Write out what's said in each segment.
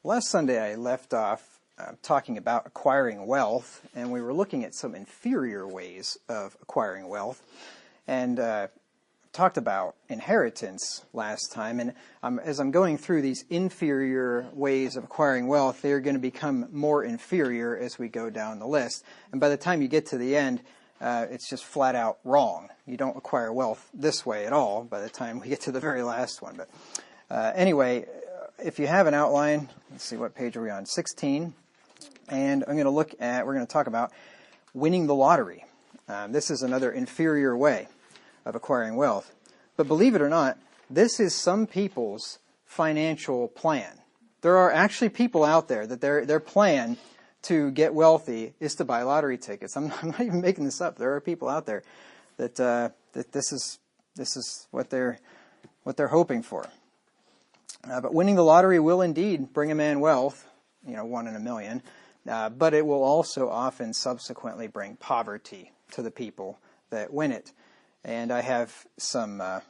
Last Sunday I left off talking about acquiring wealth, and we were looking at some inferior ways of acquiring wealth, and talked about inheritance last time. And as I'm going through these inferior ways of acquiring wealth, they're going to become more inferior as we go down the list. And by the time you get to the end, it's just flat out wrong. You don't acquire wealth this way at all by the time we get to the very last one. But anyway, if you have an outline, let's see, what page are we on? 16. And we're going to talk about winning the lottery. This is another inferior way of acquiring wealth. But believe it or not, this is some people's financial plan. There are actually people out there that their plan to get wealthy is to buy lottery tickets. I'm not even making this up. There are people out there that this is what they're hoping for. But winning the lottery will indeed bring a man wealth, 1 in a million, but it will also often subsequently bring poverty to the people that win it. And I have a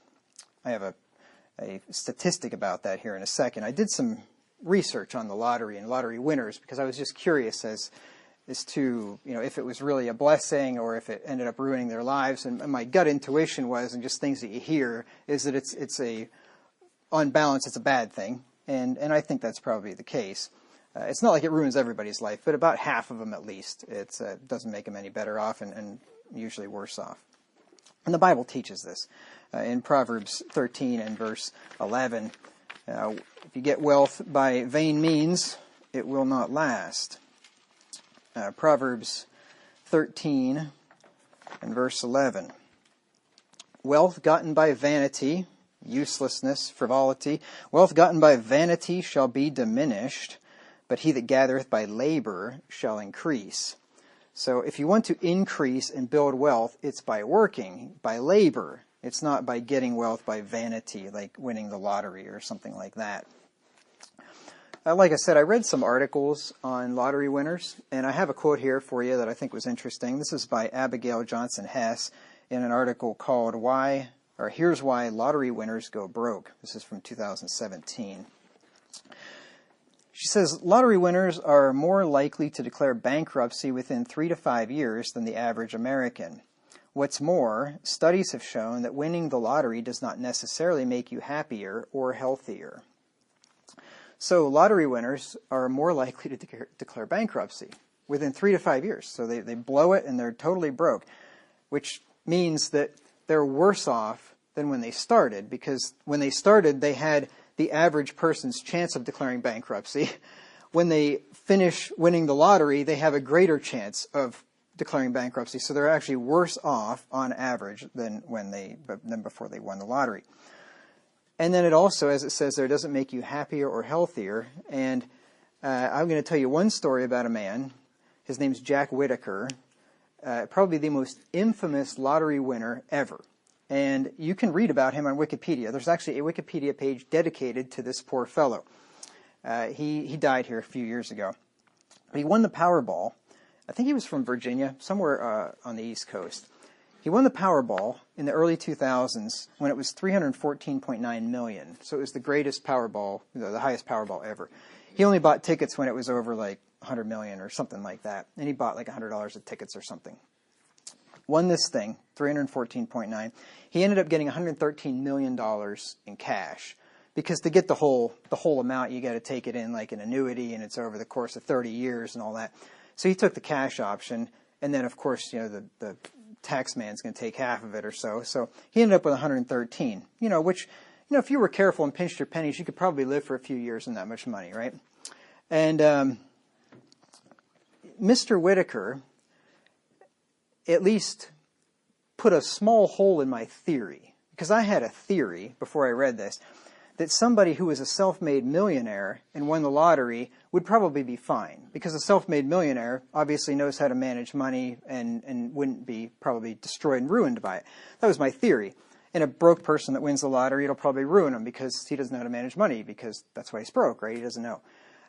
statistic about that here in a second. I did some research on the lottery and lottery winners because I was just curious as to if it was really a blessing or if it ended up ruining their lives. And my gut intuition was, and just things that you hear, is that it's on balance, it's a bad thing, and I think that's probably the case. It's not like it ruins everybody's life, but about half of them at least. It doesn't make them any better off and usually worse off. And the Bible teaches this. In Proverbs 13 and verse 11, if you get wealth by vain means, it will not last. Proverbs 13 and verse 11. Wealth gotten by vanity, uselessness, frivolity. Wealth gotten by vanity shall be diminished, but he that gathereth by labor shall increase. So if you want to increase and build wealth, it's by working, by labor. It's not by getting wealth by vanity, like winning the lottery or something like that. Like I said, I read some articles on lottery winners, and I have a quote here for you that I think was interesting. This is by Abigail Johnson Hess in an article called Here's Why Lottery Winners Go Broke. This is from 2017. She says, lottery winners are more likely to declare bankruptcy within 3 to 5 years than the average American. What's more, studies have shown that winning the lottery does not necessarily make you happier or healthier. So lottery winners are more likely to declare bankruptcy within 3 to 5 years. So they blow it and they're totally broke, which means that they're worse off than when they started, because when they started, they had the average person's chance of declaring bankruptcy. When they finish winning the lottery, they have a greater chance of declaring bankruptcy. So they're actually worse off on average than before they won the lottery. And then it also, as it says there, doesn't make you happier or healthier. And I'm going to tell you one story about a man. His name's Jack Whitaker. Probably the most infamous lottery winner ever. And you can read about him on Wikipedia. There's actually a Wikipedia page dedicated to this poor fellow. He died here a few years ago. He won the Powerball. I think he was from Virginia, somewhere on the East Coast. He won the Powerball in the early 2000s when it was $314.9 million. So it was the greatest Powerball, the highest Powerball ever. He only bought tickets when it was over like $100 million or something like that. And he bought like $100 of tickets or something. Won this thing, 314.9. He ended up getting $113 million in cash, because to get the whole amount, you got to take it in like an annuity, and it's over the course of 30 years and all that. So he took the cash option, and then of course, the tax man's going to take half of it or so. So he ended up with 113. Which, if you were careful and pinched your pennies, you could probably live for a few years on that much money, right? And Mr. Whitaker at least put a small hole in my theory, because I had a theory before I read this that somebody who was a self-made millionaire and won the lottery would probably be fine, because a self-made millionaire obviously knows how to manage money and wouldn't be probably destroyed and ruined by it. That was my theory. And a broke person that wins the lottery, it'll probably ruin him because he doesn't know how to manage money, because that's why he's broke, right? He doesn't know.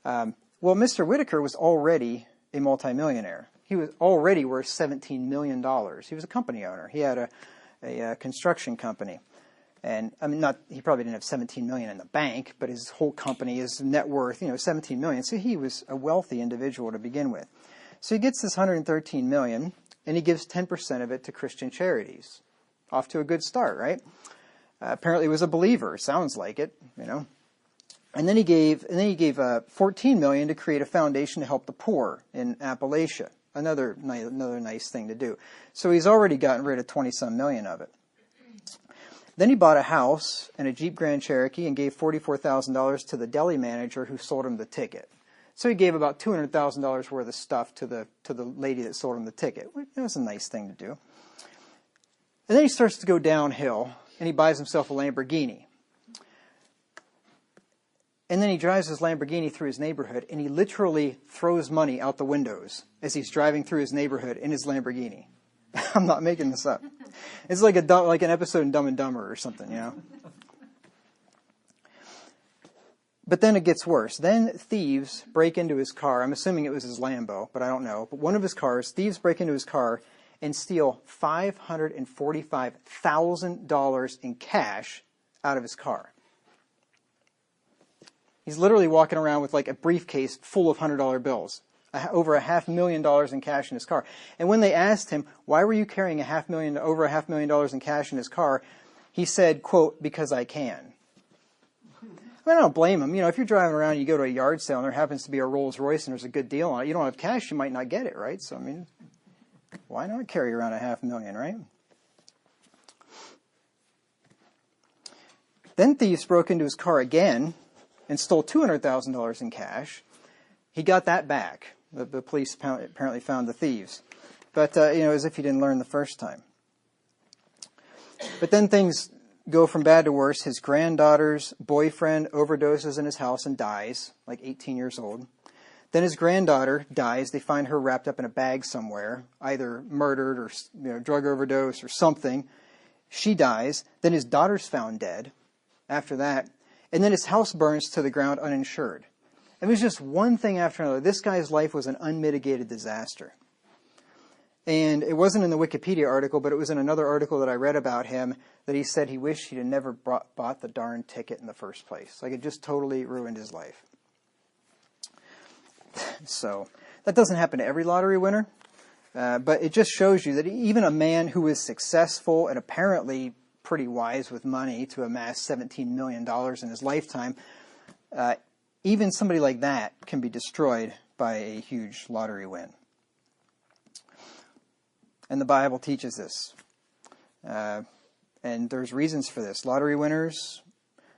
Well, Mr. Whitaker was already a multimillionaire. He was already worth $17 million. He was a company owner. He had a construction company. And I mean, he probably didn't have 17 million in the bank, but his whole company, his net worth, 17 million. So he was a wealthy individual to begin with. So he gets this 113 million, and he gives 10% of it to Christian charities. Off to a good start, right? Apparently he was a believer. Sounds like it, And then he gave 14 million to create a foundation to help the poor in Appalachia. Another nice thing to do. So he's already gotten rid of 20-some million of it. Then he bought a house and a Jeep Grand Cherokee and gave $44,000 to the deli manager who sold him the ticket. So he gave about $200,000 worth of stuff to the lady that sold him the ticket. It was a nice thing to do. And then he starts to go downhill, and he buys himself a Lamborghini. And then he drives his Lamborghini through his neighborhood, and he literally throws money out the windows as he's driving through his neighborhood in his Lamborghini. I'm not making this up. It's like an episode in Dumb and Dumber or something, But then it gets worse. Then thieves break into his car. I'm assuming it was his Lambo, but I don't know. But one of his cars, thieves break into his car and steal $545,000 in cash out of his car. He's literally walking around with like a briefcase full of $100 bills. Over $500,000 in cash in his car. And when they asked him, why were you carrying over $500,000 in cash in his car? He said, quote, because I can. I don't blame him. If you're driving around, you go to a yard sale and there happens to be a Rolls Royce and there's a good deal on it. You don't have cash, you might not get it, right? So, why not carry around $500,000, right? Then thieves broke into his car again and stole $200,000 in cash. He got that back. The police apparently found the thieves. But, as if he didn't learn the first time. But then things go from bad to worse. His granddaughter's boyfriend overdoses in his house and dies, like 18 years old. Then his granddaughter dies. They find her wrapped up in a bag somewhere, either murdered or drug overdose or something. She dies. Then his daughter's found dead after that. And then his house burns to the ground uninsured. It was just one thing after another. This guy's life was an unmitigated disaster. And it wasn't in the Wikipedia article, but it was in another article that I read about him that he said he wished he'd never bought the darn ticket in the first place. Like, it just totally ruined his life. So, that doesn't happen to every lottery winner. But it just shows you that even a man who is successful and apparently pretty wise with money to amass $17 million in his lifetime, even somebody like that can be destroyed by a huge lottery win. And the Bible teaches this. And there's reasons for this. Lottery winners'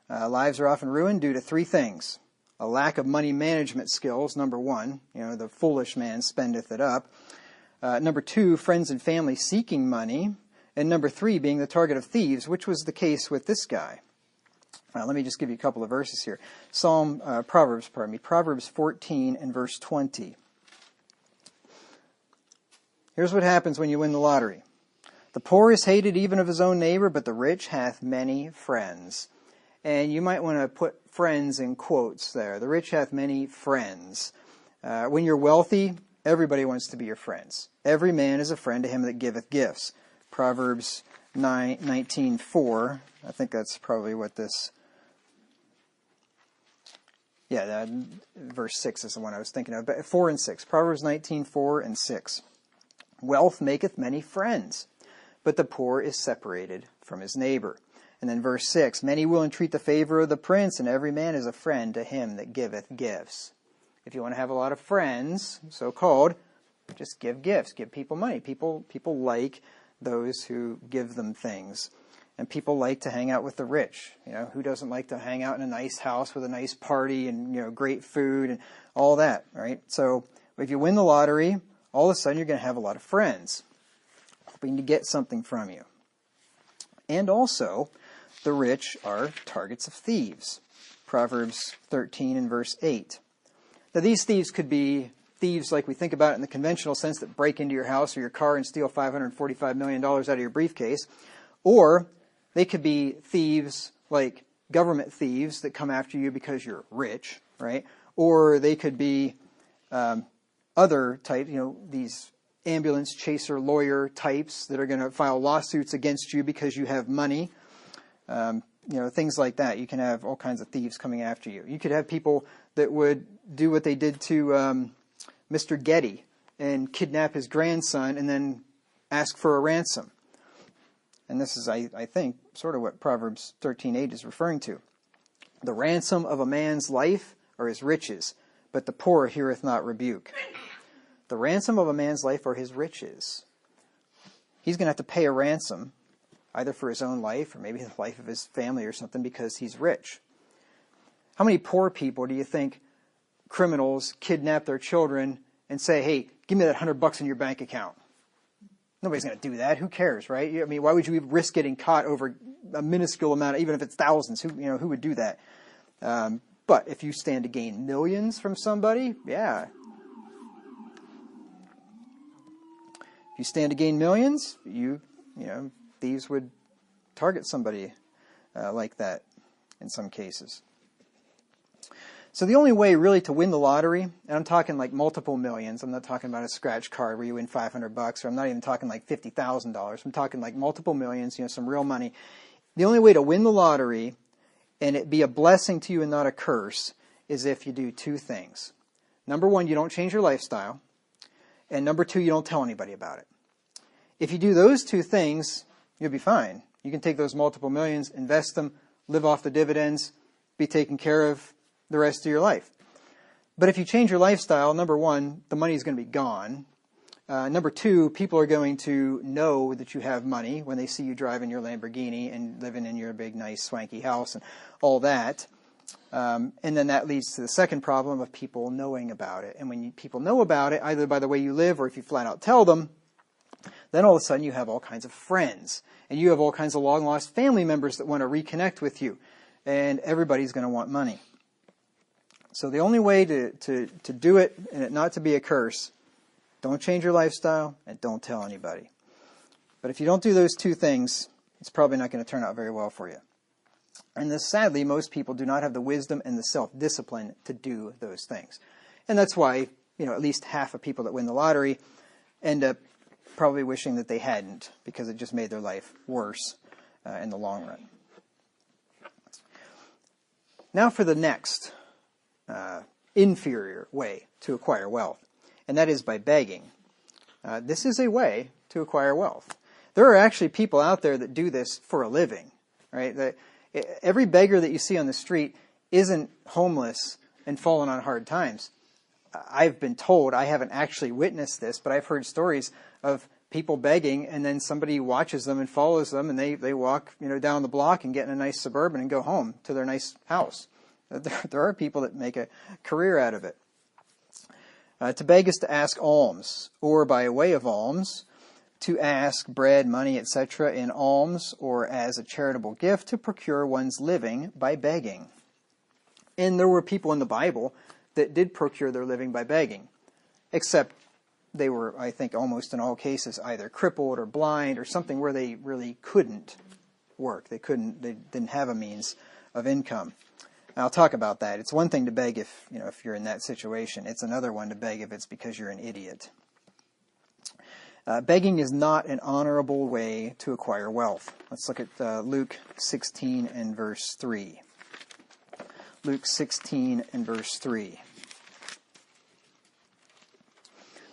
lives are often ruined due to three things. A lack of money management skills, number one. The foolish man spendeth it up. Number two, friends and family seeking money. And number three, being the target of thieves, which was the case with this guy. Let me just give you a couple of verses here. Proverbs 14 and verse 20. Here's what happens when you win the lottery. The poor is hated even of his own neighbor, but the rich hath many friends. And you might want to put friends in quotes there. The rich hath many friends. When you're wealthy, everybody wants to be your friends. Every man is a friend to him that giveth gifts. Proverbs 19:4. I think that's probably what this... Yeah, verse 6 is the one I was thinking of. But 4 and 6. Proverbs 19:4 and 6. Wealth maketh many friends, but the poor is separated from his neighbor. And then verse 6. Many will entreat the favor of the prince, and every man is a friend to him that giveth gifts. If you want to have a lot of friends, so-called, just give gifts. Give people money. People like those who give them things. And people like to hang out with the rich. Who doesn't like to hang out in a nice house with a nice party and, great food and all that, right? So if you win the lottery, all of a sudden you're going to have a lot of friends hoping to get something from you. And also, the rich are targets of thieves. Proverbs 13 and verse 8. Now these thieves could be thieves like we think about it in the conventional sense that break into your house or your car and steal $545 million out of your briefcase. Or they could be thieves like government thieves that come after you because you're rich, right? Or they could be other type, these ambulance chaser lawyer types that are going to file lawsuits against you because you have money. Things like that. You can have all kinds of thieves coming after you. You could have people that would do what they did to Mr. Getty and kidnap his grandson and then ask for a ransom. And this is, I think, sort of what Proverbs 13:8 is referring to. The ransom of a man's life are his riches, but the poor heareth not rebuke. The ransom of a man's life are his riches. He's going to have to pay a ransom, either for his own life or maybe the life of his family or something, because he's rich. How many poor people do you think criminals kidnap their children and say, hey, give me that $100 in your bank account? Nobody's going to do that. Who cares, right? I mean, why would you risk getting caught over a minuscule amount, even if it's thousands? Who would do that? But if you stand to gain millions from somebody, yeah. If you stand to gain millions, thieves would target somebody like that in some cases. So the only way really to win the lottery, and I'm talking like multiple millions, I'm not talking about a scratch card where you win $500, or I'm not even talking like $50,000. I'm talking like multiple millions, some real money. The only way to win the lottery and it be a blessing to you and not a curse is if you do two things. Number one, you don't change your lifestyle. And number two, you don't tell anybody about it. If you do those two things, you'll be fine. You can take those multiple millions, invest them, live off the dividends, be taken care of the rest of your life. But if you change your lifestyle, number one, the money is going to be gone. Number two, people are going to know that you have money when they see you driving your Lamborghini and living in your big, nice, swanky house and all that. And then that leads to the second problem of people knowing about it. And when people know about it, either by the way you live or if you flat out tell them, then all of a sudden you have all kinds of friends. And you have all kinds of long-lost family members that want to reconnect with you. And everybody's going to want money. So the only way to do it and it not to be a curse, don't change your lifestyle and don't tell anybody. But if you don't do those two things, it's probably not going to turn out very well for you. And sadly, most people do not have the wisdom and the self-discipline to do those things. And that's why, at least half of people that win the lottery end up probably wishing that they hadn't, because it just made their life worse in the long run. Now for the next inferior way to acquire wealth, and that is by begging. This is a way to acquire wealth. There are actually people out there that do this for a living, right? Every beggar that you see on the street isn't homeless and fallen on hard times. I've been told, I haven't actually witnessed this, but I've heard stories of people begging and then somebody watches them and follows them and they walk down the block and get in a nice Suburban and go home to their nice house. There are people that make a career out of it. To beg is to ask alms, or by way of alms, to ask bread, money, etc. in alms or as a charitable gift to procure one's living by begging. And there were people in the Bible that did procure their living by begging, except they were, I think, almost in all cases either crippled or blind or something where they really couldn't work. They didn't have a means of income. And I'll talk about that. It's one thing to beg if you're in that situation. It's another one to beg if it's because you're an idiot. Begging is not an honorable way to acquire wealth. Let's look at Luke 16 and verse 3. Luke 16 and verse 3.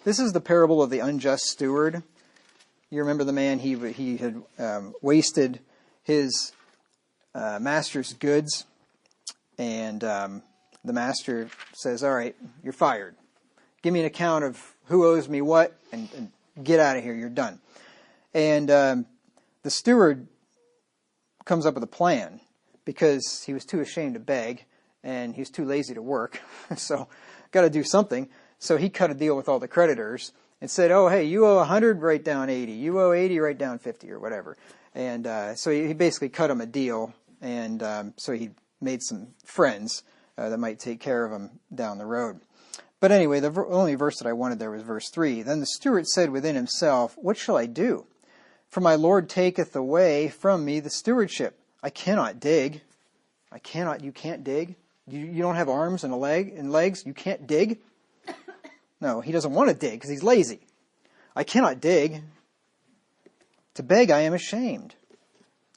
This is the parable of the unjust steward. You remember the man, he had wasted his master's goods. And the master says, all right, you're fired. Give me an account of who owes me what and get out of here. You're done. And the steward comes up with a plan because he was too ashamed to beg and he was too lazy to work. So got to do something. So he cut a deal with all the creditors and said, oh, hey, you owe 100, write down 80. You owe 80, write down 50 or whatever. And so he basically cut him a deal. And so he made some friends that might take care of him down the road. But anyway, the only verse that I wanted there was verse 3. Then the steward said within himself, what shall I do? For my Lord taketh away from me the stewardship. I cannot dig. You can't dig? You don't have arms and legs? You can't dig? No, he doesn't want to dig because he's lazy. I cannot dig. To beg I am ashamed.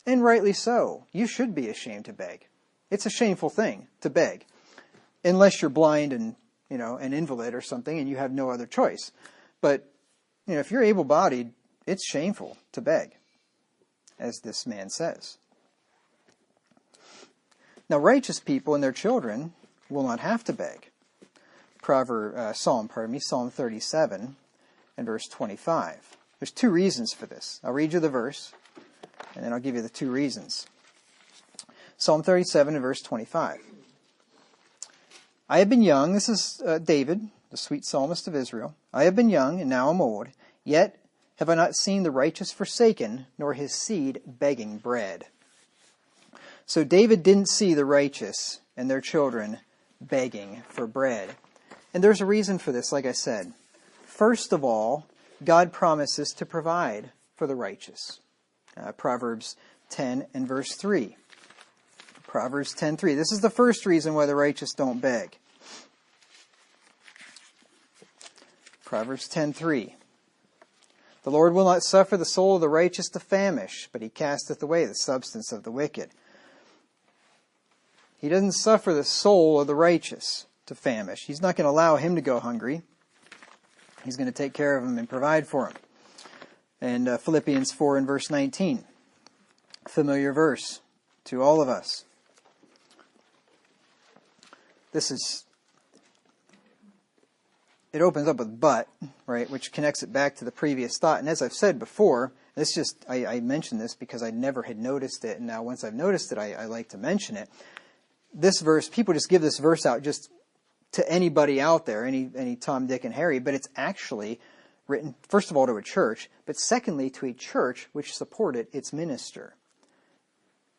And rightly so. You should be ashamed to beg. It's a shameful thing to beg. Unless you're blind and, an invalid or something and you have no other choice. But, if you're able-bodied, it's shameful to beg, as this man says. Now, righteous people and their children will not have to beg. Psalm 37 and verse 25. There's two reasons for this. I'll read you the verse, and then I'll give you the two reasons. Psalm 37 and verse 25. I have been young, this is David, the sweet psalmist of Israel. I have been young, and now am old, yet have I not seen the righteous forsaken, nor his seed begging bread. So David didn't see the righteous and their children begging for bread. And there's a reason for this, like I said. First of all, God promises to provide for the righteous. Proverbs 10 and verse 3. Proverbs 10:3. This is the first reason why the righteous don't beg. Proverbs 10:3. The Lord will not suffer the soul of the righteous to famish, but he casteth away the substance of the wicked. He doesn't suffer the soul of the righteous to famish. He's not going to allow him to go hungry. He's going to take care of him and provide for him. And Philippians 4 and verse 19. Familiar verse to all of us. It opens up with but, right, which connects it back to the previous thought. And as I've said before, I mentioned this because I never had noticed it, and now once I've noticed it, I like to mention it. This verse, people just give this verse out just to anybody out there, any Tom, Dick, and Harry, but it's actually written, first of all, to a church, but secondly, to a church which supported its minister.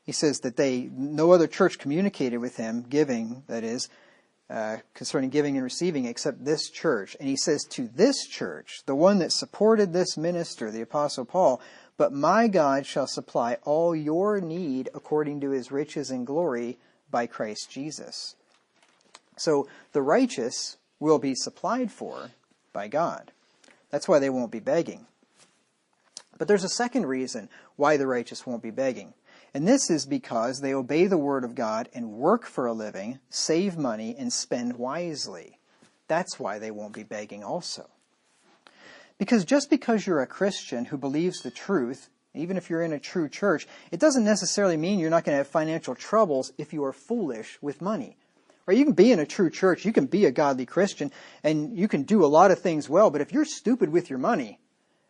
He says that no other church communicated with him, giving, that is, concerning giving and receiving, except this church. And he says to this church, the one that supported this minister, the Apostle Paul, but my God shall supply all your need according to his riches and glory by Christ Jesus. So the righteous will be supplied for by God. That's why they won't be begging. But there's a second reason why the righteous won't be begging. And this is because they obey the word of God and work for a living, save money, and spend wisely. That's why they won't be begging also. Because just because you're a Christian who believes the truth, even if you're in a true church, it doesn't necessarily mean you're not going to have financial troubles if you are foolish with money. Or you can be in a true church, you can be a godly Christian, and you can do a lot of things well, but if you're stupid with your money,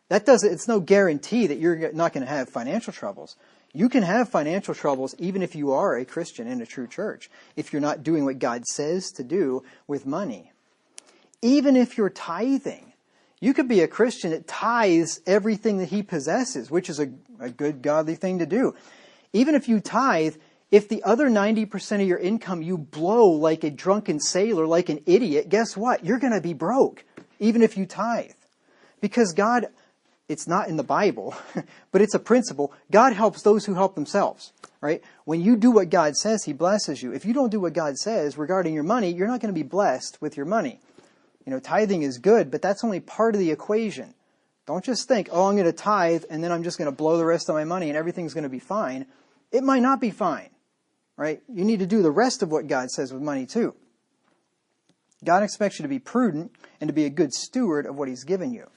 it's no guarantee that you're not going to have financial troubles. You can have financial troubles even if you are a Christian in a true church, if you're not doing what God says to do with money. Even if you're tithing, you could be a Christian that tithes everything that he possesses, which is a good godly thing to do. Even if you tithe, if the other 90% of your income you blow like a drunken sailor, like an idiot, guess what? You're going to be broke, even if you tithe. Because God, it's not in the Bible, but it's a principle. God helps those who help themselves, right? When you do what God says, he blesses you. If you don't do what God says regarding your money, you're not going to be blessed with your money. Tithing is good, but that's only part of the equation. Don't just think, I'm going to tithe and then I'm just going to blow the rest of my money and everything's going to be fine. It might not be fine, right? You need to do the rest of what God says with money too. God expects you to be prudent and to be a good steward of what he's given you.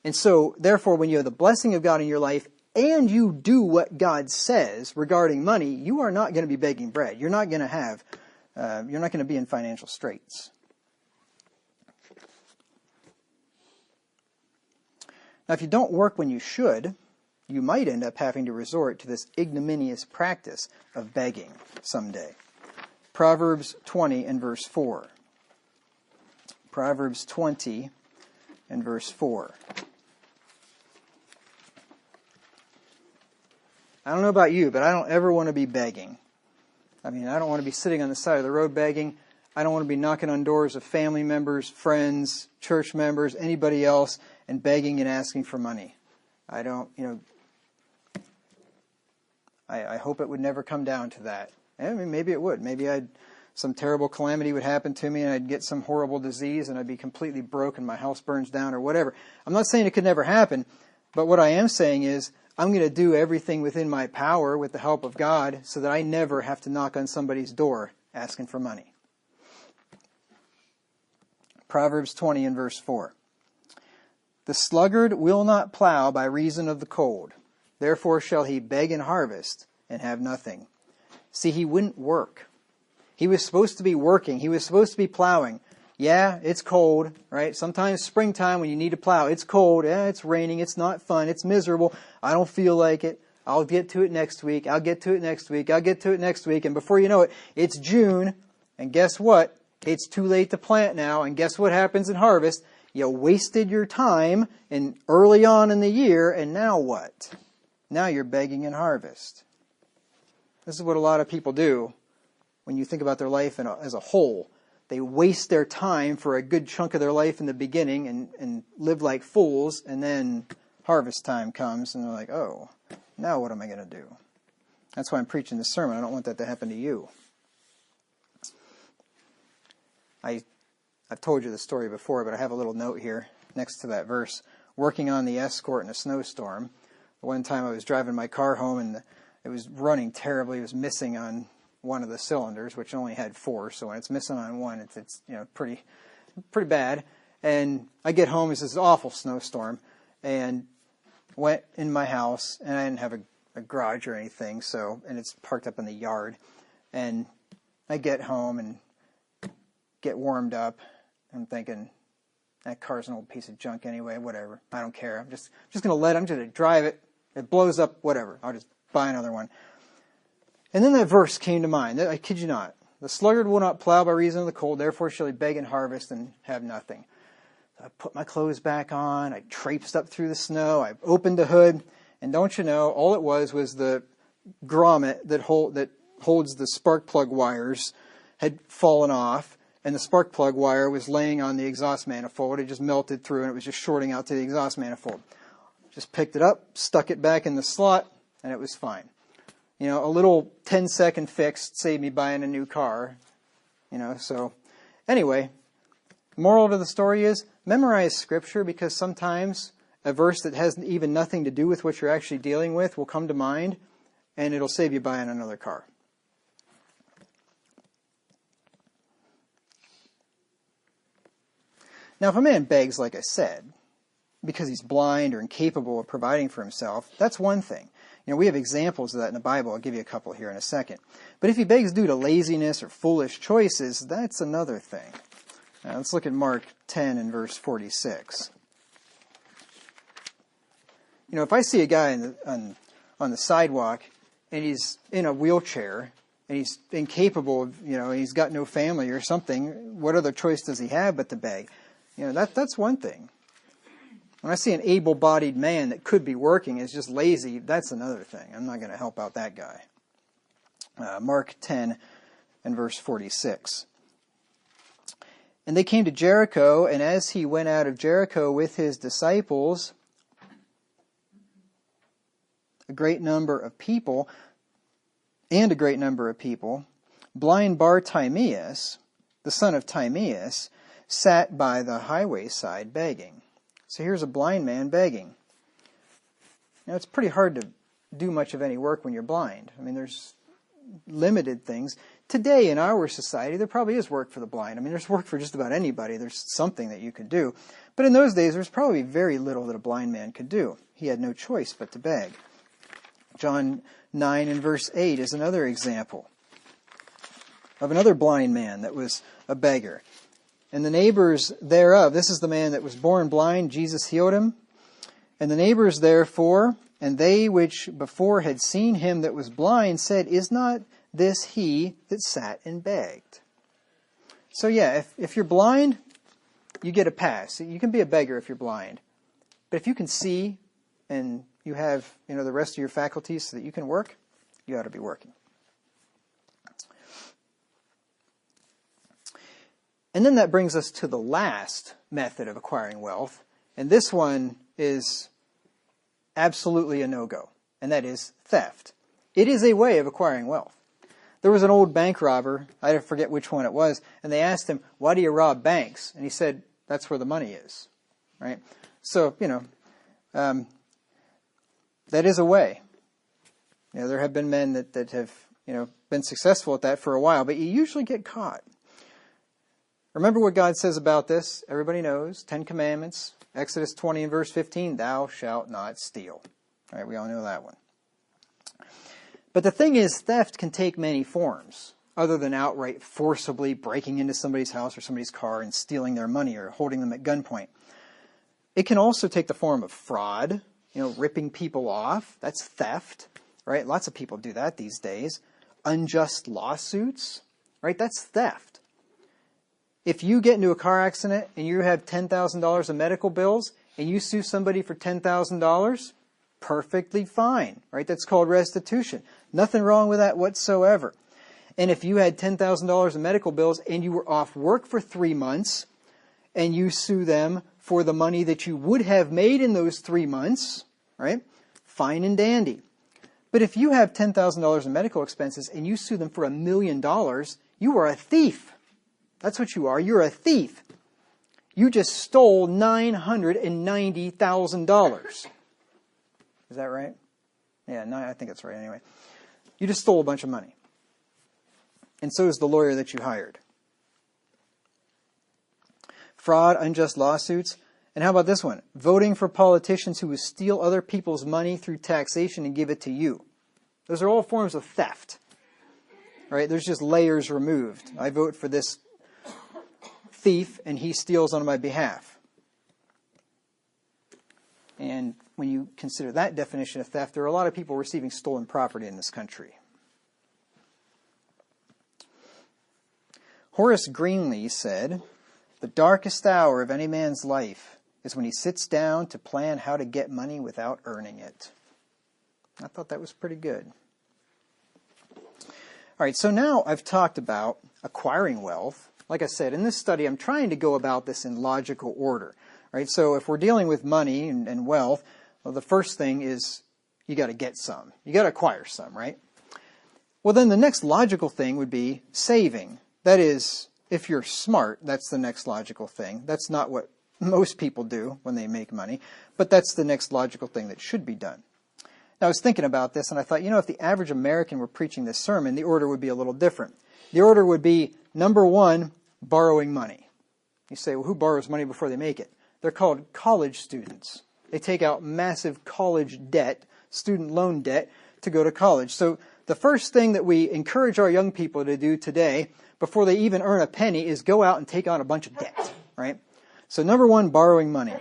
And so, therefore, when you have the blessing of God in your life and you do what God says regarding money, you are not going to be begging bread. You're not going to be in financial straits. Now, if you don't work when you should, you might end up having to resort to this ignominious practice of begging someday. Proverbs 20 and verse 4. Proverbs 20 and verse 4. I don't know about you, but I don't ever want to be begging. I don't want to be sitting on the side of the road begging. I don't want to be knocking on doors of family members, friends, church members, anybody else, and begging and asking for money. I hope it would never come down to that. Maybe it would. Maybe some terrible calamity would happen to me and I'd get some horrible disease and I'd be completely broke and my house burns down or whatever. I'm not saying it could never happen, but what I am saying is I'm going to do everything within my power with the help of God so that I never have to knock on somebody's door asking for money. Proverbs 20 and verse 4. The sluggard will not plow by reason of the cold. Therefore shall he beg in harvest and have nothing. See, he wouldn't work. He was supposed to be working. He was supposed to be plowing. Yeah, it's cold, right? Sometimes springtime when you need to plow, it's cold. Yeah, it's raining. It's not fun. It's miserable. I don't feel like it. I'll get to it next week. I'll get to it next week. I'll get to it next week. And before you know it, it's June. And guess what? It's too late to plant now. And guess what happens in harvest? You wasted your time early on in the year. And now what? Now you're begging in harvest. This is what a lot of people do when you think about their life as a whole. They waste their time for a good chunk of their life in the beginning and live like fools, and then harvest time comes and they're like, oh, now what am I going to do? That's why I'm preaching this sermon. I don't want that to happen to you. I've told you the story before, but I have a little note here next to that verse. Working on the Escort in a snowstorm. One time I was driving my car home and it was running terribly. It was missing on one of the cylinders, which only had 4. So when it's missing on one, it's pretty bad. And I get home, it's this awful snowstorm, and went in my house, and I didn't have a garage or anything, and it's parked up in the yard. And I get home and get warmed up. I'm thinking, that car's an old piece of junk anyway, whatever. I don't care. I'm just going to I'm just going to drive it. It blows up, whatever. I'll just buy another one. And then that verse came to mind. I kid you not. The sluggard will not plow by reason of the cold, therefore shall he beg in harvest and have nothing. So I put my clothes back on. I traipsed up through the snow. I opened the hood. And don't you know, all it was the grommet that holds the spark plug wires had fallen off. And the spark plug wire was laying on the exhaust manifold. It just melted through and it was just shorting out to the exhaust manifold. Just picked it up, stuck it back in the slot, and it was fine. A little 10-second fix saved me buying a new car. So anyway, moral to the story is memorize Scripture, because sometimes a verse that has even nothing to do with what you're actually dealing with will come to mind, and it'll save you buying another car. Now, if a man begs, like I said, because he's blind or incapable of providing for himself, that's one thing. We have examples of that in the Bible. I'll give you a couple here in a second. But if he begs due to laziness or foolish choices, that's another thing. Now, let's look at Mark 10 and verse 46. If I see a guy on the sidewalk and he's in a wheelchair and he's incapable of, he's got no family or something, what other choice does he have but to beg? That's one thing. When I see an able-bodied man that could be working is just lazy, that's another thing. I'm not going to help out that guy. Mark 10 and verse 46. And they came to Jericho, and as he went out of Jericho with his disciples, a great number of people, blind Bartimaeus, the son of Timaeus, sat by the highway side begging. So here's a blind man begging. It's pretty hard to do much of any work when you're blind. There's limited things. Today in our society, there probably is work for the blind. There's work for just about anybody. There's something that you could do. But in those days, there's probably very little that a blind man could do. He had no choice but to beg. John 9 and verse 8 is another example of another blind man that was a beggar. And the neighbors thereof, this is the man that was born blind, Jesus healed him. And the neighbors therefore, and they which before had seen him that was blind, said, Is not this he that sat and begged? So yeah, if you're blind, you get a pass. You can be a beggar if you're blind. But if you can see and you have the rest of your faculties so that you can work, you ought to be working. And then that brings us to the last method of acquiring wealth. And this one is absolutely a no-go. And that is theft. It is a way of acquiring wealth. There was an old bank robber, I forget which one it was, and they asked him, why do you rob banks? And he said, that's where the money is. Right? So, that is a way. There have been men that have, been successful at that for a while, but you usually get caught. Remember what God says about this? Everybody knows, 10 Commandments, Exodus 20 and verse 15, thou shalt not steal. All right, we all know that one. But the thing is, theft can take many forms, other than outright forcibly breaking into somebody's house or somebody's car and stealing their money or holding them at gunpoint. It can also take the form of fraud, ripping people off. That's theft, right? Lots of people do that these days. Unjust lawsuits, right? That's theft. If you get into a car accident and you have $10,000 of medical bills and you sue somebody for $10,000, perfectly fine, right? That's called restitution. Nothing wrong with that whatsoever. And if you had $10,000 in medical bills and you were off work for 3 months and you sue them for the money that you would have made in those 3 months, right? Fine and dandy. But if you have $10,000 in medical expenses and you sue them for $1 million, you are a thief. That's what you are. You're a thief. You just stole $990,000. Is that right? Yeah, no, I think that's right anyway. You just stole a bunch of money. And so is the lawyer that you hired. Fraud, unjust lawsuits. And how about this one? Voting for politicians who will steal other people's money through taxation and give it to you. Those are all forms of theft. Right? There's just layers removed. I vote for this thief and he steals on my behalf. And when you consider that definition of theft, there are a lot of people receiving stolen property in this country. Horace Greeley said, "The darkest hour of any man's life is when he sits down to plan how to get money without earning it." I thought that was pretty good. All right, so now I've talked about acquiring wealth. Like I said, in this study, I'm trying to go about this in logical order. Right? So if we're dealing with money and wealth, well, the first thing is you got to get some. You got to acquire some, right? Well, then the next logical thing would be saving. That is, if you're smart, that's the next logical thing. That's not what most people do when they make money, but that's the next logical thing that should be done. Now, I was thinking about this, and I thought, if the average American were preaching this sermon, the order would be a little different. The order would be, number one, borrowing money. You say, well, who borrows money before they make it? They're called college students. They take out massive college debt, student loan debt, to go to college. So the first thing that we encourage our young people to do today, before they even earn a penny, is go out and take on a bunch of debt, right? So number one, borrowing money.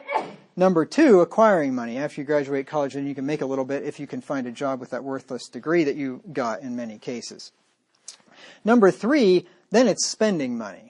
Number two, acquiring money. After you graduate college, then you can make a little bit if you can find a job with that worthless degree that you got in many cases. Number three, then it's spending money.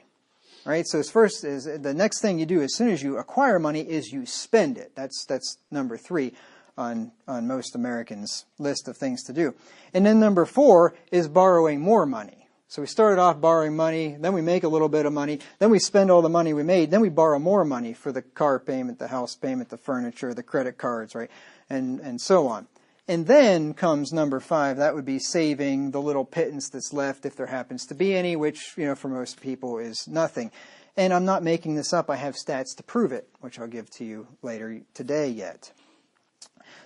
Right? So the next thing you do as soon as you acquire money is you spend it. That's number three on most Americans' list of things to do. And then number four is borrowing more money. So we started off borrowing money, then we make a little bit of money, then we spend all the money we made, then we borrow more money for the car payment, the house payment, the furniture, the credit cards, right? And so on. And then comes number five. That would be saving the little pittance that's left, if there happens to be any, which, for most people is nothing. And I'm not making this up. I have stats to prove it, which I'll give to you later today yet.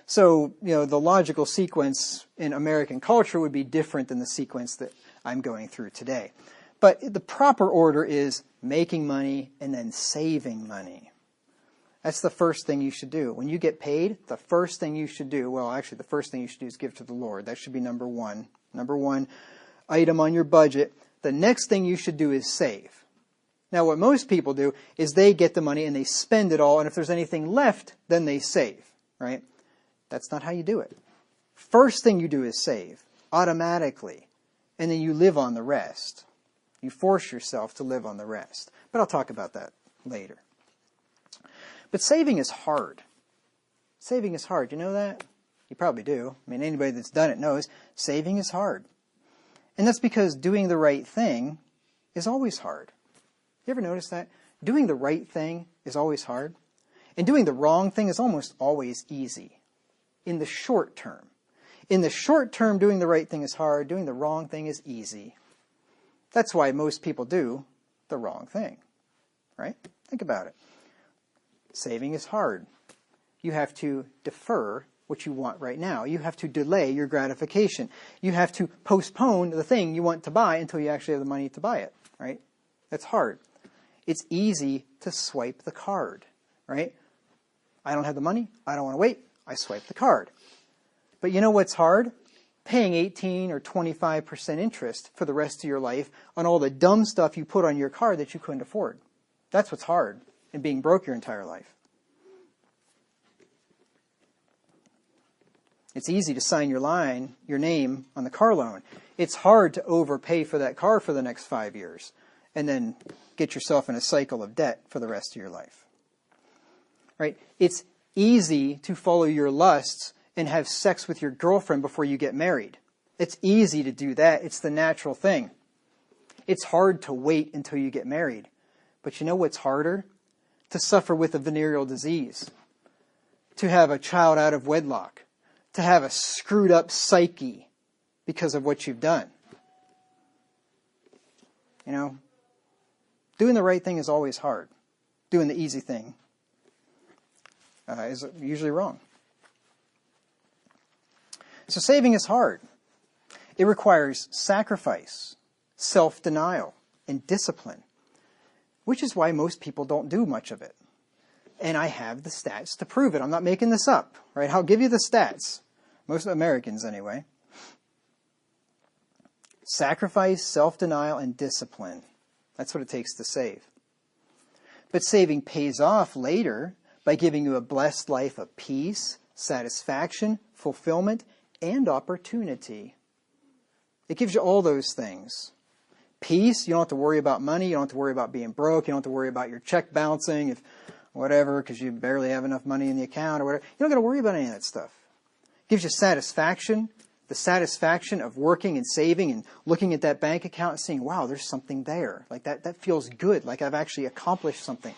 So, the logical sequence in American culture would be different than the sequence that I'm going through today. But the proper order is making money and then saving money. That's the first thing you should do. When you get paid, the first thing you should do, the first thing you should do is give to the Lord. That should be number one. Number one item on your budget. The next thing you should do is save. Now, what most people do is they get the money and they spend it all, and if there's anything left, then they save, right? That's not how you do it. First thing you do is save, automatically, and then you live on the rest. You force yourself to live on the rest. But I'll talk about that later. But saving is hard. Saving is hard. You know that? You probably do. Anybody that's done it knows saving is hard. And that's because doing the right thing is always hard. You ever notice that? Doing the right thing is always hard. And doing the wrong thing is almost always easy. In the short term. In the short term, doing the right thing is hard. Doing the wrong thing is easy. That's why most people do the wrong thing. Right? Think about it. Saving is hard. You have to defer what you want right now. You have to delay your gratification. You have to postpone the thing you want to buy until you actually have the money to buy it, right? That's hard. It's easy to swipe the card, right? I don't have the money. I don't want to wait. I swipe the card. But you know what's hard? Paying 18 or 25% interest for the rest of your life on all the dumb stuff you put on your card that you couldn't afford. That's what's hard in being broke your entire life. It's easy to sign your name on the car loan. It's hard to overpay for that car for the next 5 years and then get yourself in a cycle of debt for the rest of your life. Right? It's easy to follow your lusts and have sex with your girlfriend before you get married. It's easy to do that. It's the natural thing. It's hard to wait until you get married. But you know what's harder? To suffer with a venereal disease. To have a child out of wedlock. To have a screwed up psyche because of what you've done. You know, doing the right thing is always hard. Doing the easy thing is usually wrong. So saving is hard. It requires sacrifice, self-denial, and discipline, which is why most people don't do much of it. And I have the stats to prove it. I'm not making this up, right? I'll give you the stats. Most Americans, anyway. Sacrifice, self-denial, and discipline. That's what it takes to save. But saving pays off later by giving you a blessed life of peace, satisfaction, fulfillment, and opportunity. It gives you all those things. Peace, you don't have to worry about money, you don't have to worry about being broke, you don't have to worry about your check bouncing, if whatever, because you barely have enough money in the account or whatever. You don't got to worry about any of that stuff. It gives you satisfaction, the satisfaction of working and saving and looking at that bank account and seeing, wow, there's something there. Like that feels good, like I've actually accomplished something.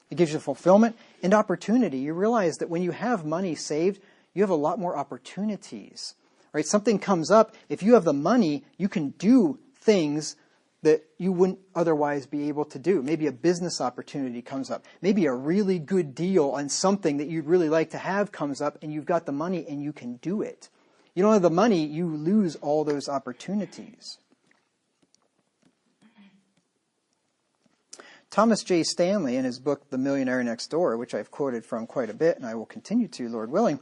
It gives you fulfillment and opportunity. You realize that when you have money saved, you have a lot more opportunities. Right? Something comes up, if you have the money, you can do things that you wouldn't otherwise be able to do. Maybe a business opportunity comes up. Maybe a really good deal on something that you'd really like to have comes up, and you've got the money and you can do it. You don't have the money, you lose all those opportunities. Thomas J. Stanley, in his book, The Millionaire Next Door, which I've quoted from quite a bit, and I will continue to, Lord willing,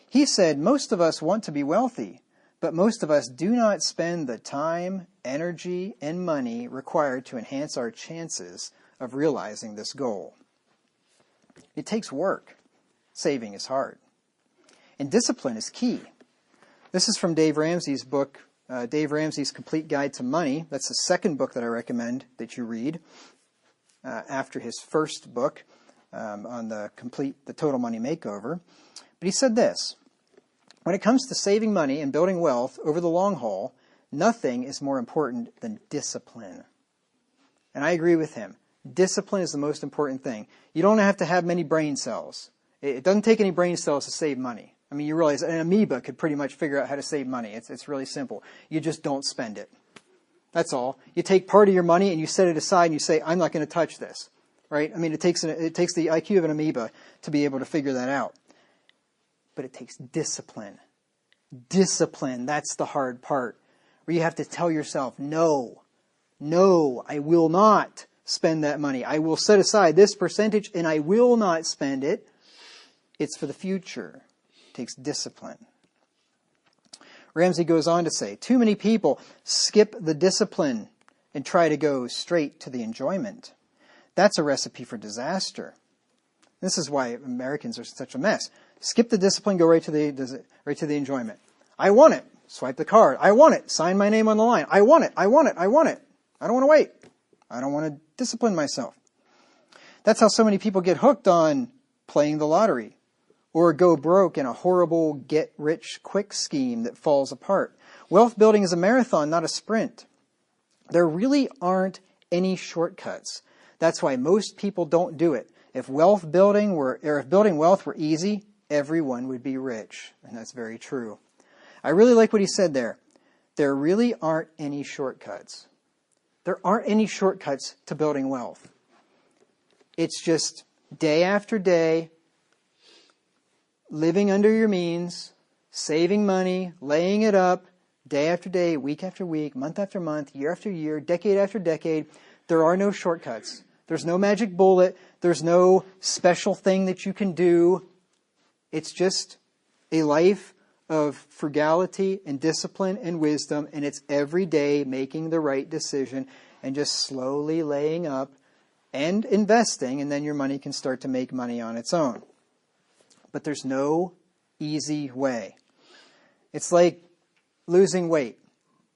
he said, most of us want to be wealthy, but most of us do not spend the time, energy, and money required to enhance our chances of realizing this goal. It takes work. Saving is hard. And discipline is key. This is from Dave Ramsey's book, Dave Ramsey's Complete Guide to Money. That's the second book that I recommend that you read after his first book on the Total Money Makeover. But he said this: when it comes to saving money and building wealth over the long haul, nothing is more important than discipline. And I agree with him. Discipline is the most important thing. You don't have to have many brain cells. It doesn't take any brain cells to save money. I mean, you realize an amoeba could pretty much figure out how to save money. It's really simple. You just don't spend it. That's all. You take part of your money and you set it aside and you say, I'm not going to touch this. Right? I mean, it takes the IQ of an amoeba to be able to figure that out. But it takes discipline. Discipline, that's the hard part. Where you have to tell yourself, no, I will not spend that money. I will set aside this percentage and I will not spend it. It's for the future. It takes discipline. Ramsey goes on to say, too many people skip the discipline and try to go straight to the enjoyment. That's a recipe for disaster. This is why Americans are such a mess. Skip the discipline, go right to the enjoyment. I want it. Swipe the card. I want it. Sign my name on the line. I want it. I want it. I want it. I don't want to wait. I don't want to discipline myself. That's how so many people get hooked on playing the lottery or go broke in a horrible get-rich-quick scheme that falls apart. Wealth building is a marathon, not a sprint. There really aren't any shortcuts. That's why most people don't do it. If building wealth were easy, everyone would be rich. And that's very true. I really like what he said there. There really aren't any shortcuts. There aren't any shortcuts to building wealth. It's just day after day, living under your means, saving money, laying it up, day after day, week after week, month after month, year after year, decade after decade. There are no shortcuts. There's no magic bullet. There's no special thing that you can do. It's just a life of frugality and discipline and wisdom, and it's every day making the right decision and just slowly laying up and investing, and then your money can start to make money on its own. But there's no easy way. It's like losing weight.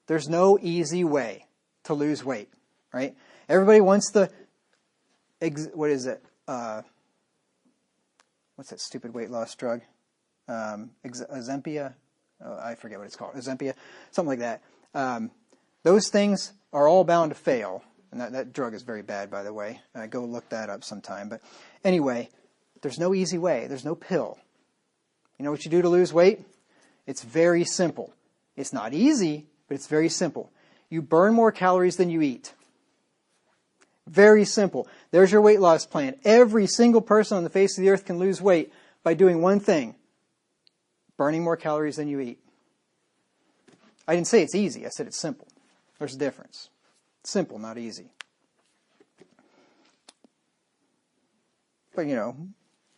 There's no easy way to lose weight, right? Everybody wants the, what is it? What's that stupid weight loss drug? Ozempia? Oh, I forget what it's called. Ozempia? Something like that. Those things are all bound to fail. And that drug is very bad, by the way. Go look that up sometime. But anyway, there's no easy way. There's no pill. You know what you do to lose weight? It's very simple. It's not easy, but it's very simple. You burn more calories than you eat. Very simple. There's your weight loss plan. Every single person on the face of the earth can lose weight by doing one thing: burning more calories than you eat. I didn't say it's easy. I said it's simple. There's a difference. Simple, not easy. But, you know,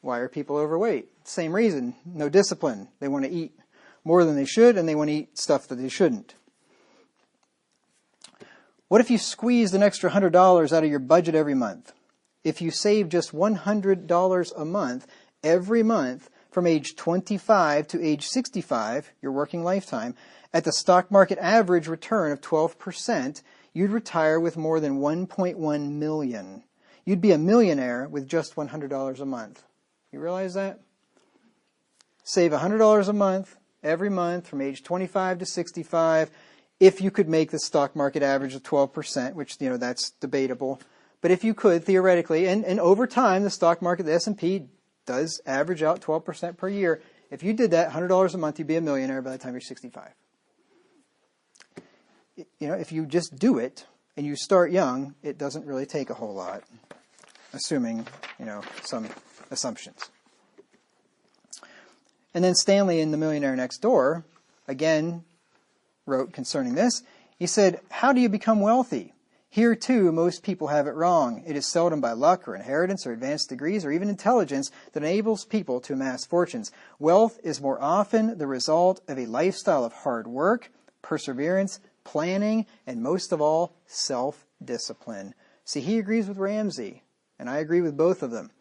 why are people overweight? Same reason. No discipline. They want to eat more than they should, and they want to eat stuff that they shouldn't. What if you squeezed an extra $100 out of your budget every month? If you save just $100 a month every month from age 25 to age 65, your working lifetime, at the stock market average return of 12%, you'd retire with more than $1.1 million. You'd be a millionaire with just $100 a month. You realize that? Save $100 a month every month from age 25 to 65. If you could make the stock market average of 12%, which, you know, that's debatable. But if you could, theoretically, and over time, the stock market, the S&P, does average out 12% per year. If you did that, $100 a month, you'd be a millionaire by the time you're 65. You know, if you just do it and you start young, it doesn't really take a whole lot, assuming, you know, some assumptions. And then Stanley in The Millionaire Next Door, again, wrote concerning this. He said, "How do you become wealthy? Here, too, most people have it wrong. It is seldom by luck or inheritance or advanced degrees or even intelligence that enables people to amass fortunes. Wealth is more often the result of a lifestyle of hard work, perseverance, planning, and most of all, self-discipline." See, he agrees with Ramsey, and I agree with both of them.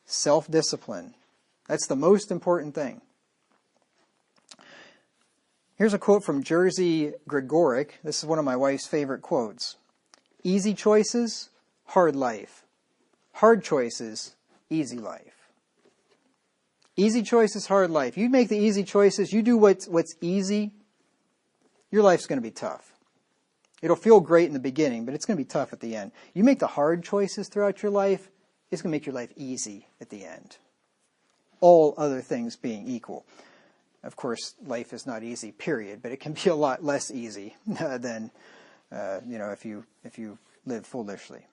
Self-discipline. That's the most important thing. Here's a quote from Jerzy Gregorek. This is one of my wife's favorite quotes. "Easy choices, hard life. Hard choices, easy life." Easy choices, hard life. You make the easy choices, you do what's easy, your life's going to be tough. It'll feel great in the beginning, but it's going to be tough at the end. You make the hard choices throughout your life, it's going to make your life easy at the end. All other things being equal. Of course, life is not easy, period, but it can be a lot less easy than if you live foolishly.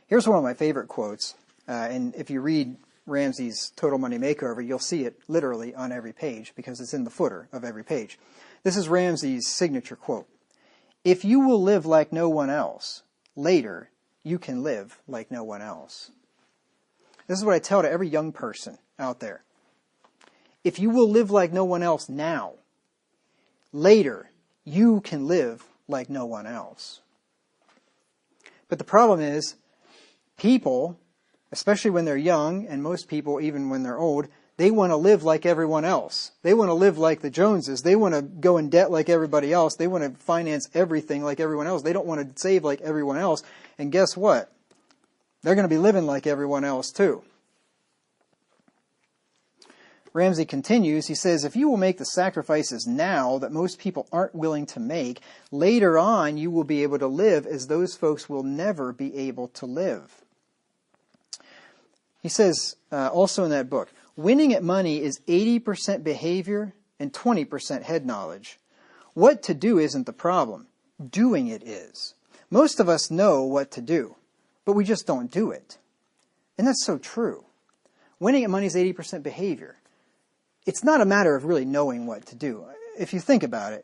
Here's one of my favorite quotes, and if you read Ramsey's Total Money Makeover, you'll see it literally on every page because it's in the footer of every page. This is Ramsey's signature quote. "If you will live like no one else, later you can live like no one else." This is what I tell to every young person out there. If you will live like no one else now, later you can live like no one else. But the problem is, people, especially when they're young, and most people even when they're old, they want to live like everyone else. They want to live like the Joneses. They want to go in debt like everybody else. They want to finance everything like everyone else. They don't want to save like everyone else. And guess what? They're going to be living like everyone else too. Ramsey continues, he says, "If you will make the sacrifices now that most people aren't willing to make, later on you will be able to live as those folks will never be able to live." He says also in that book, "Winning at money is 80% behavior and 20% head knowledge. What to do isn't the problem. Doing it is. Most of us know what to do, but we just don't do it." And that's so true. Winning at money is 80% behavior. It's not a matter of really knowing what to do. If you think about it,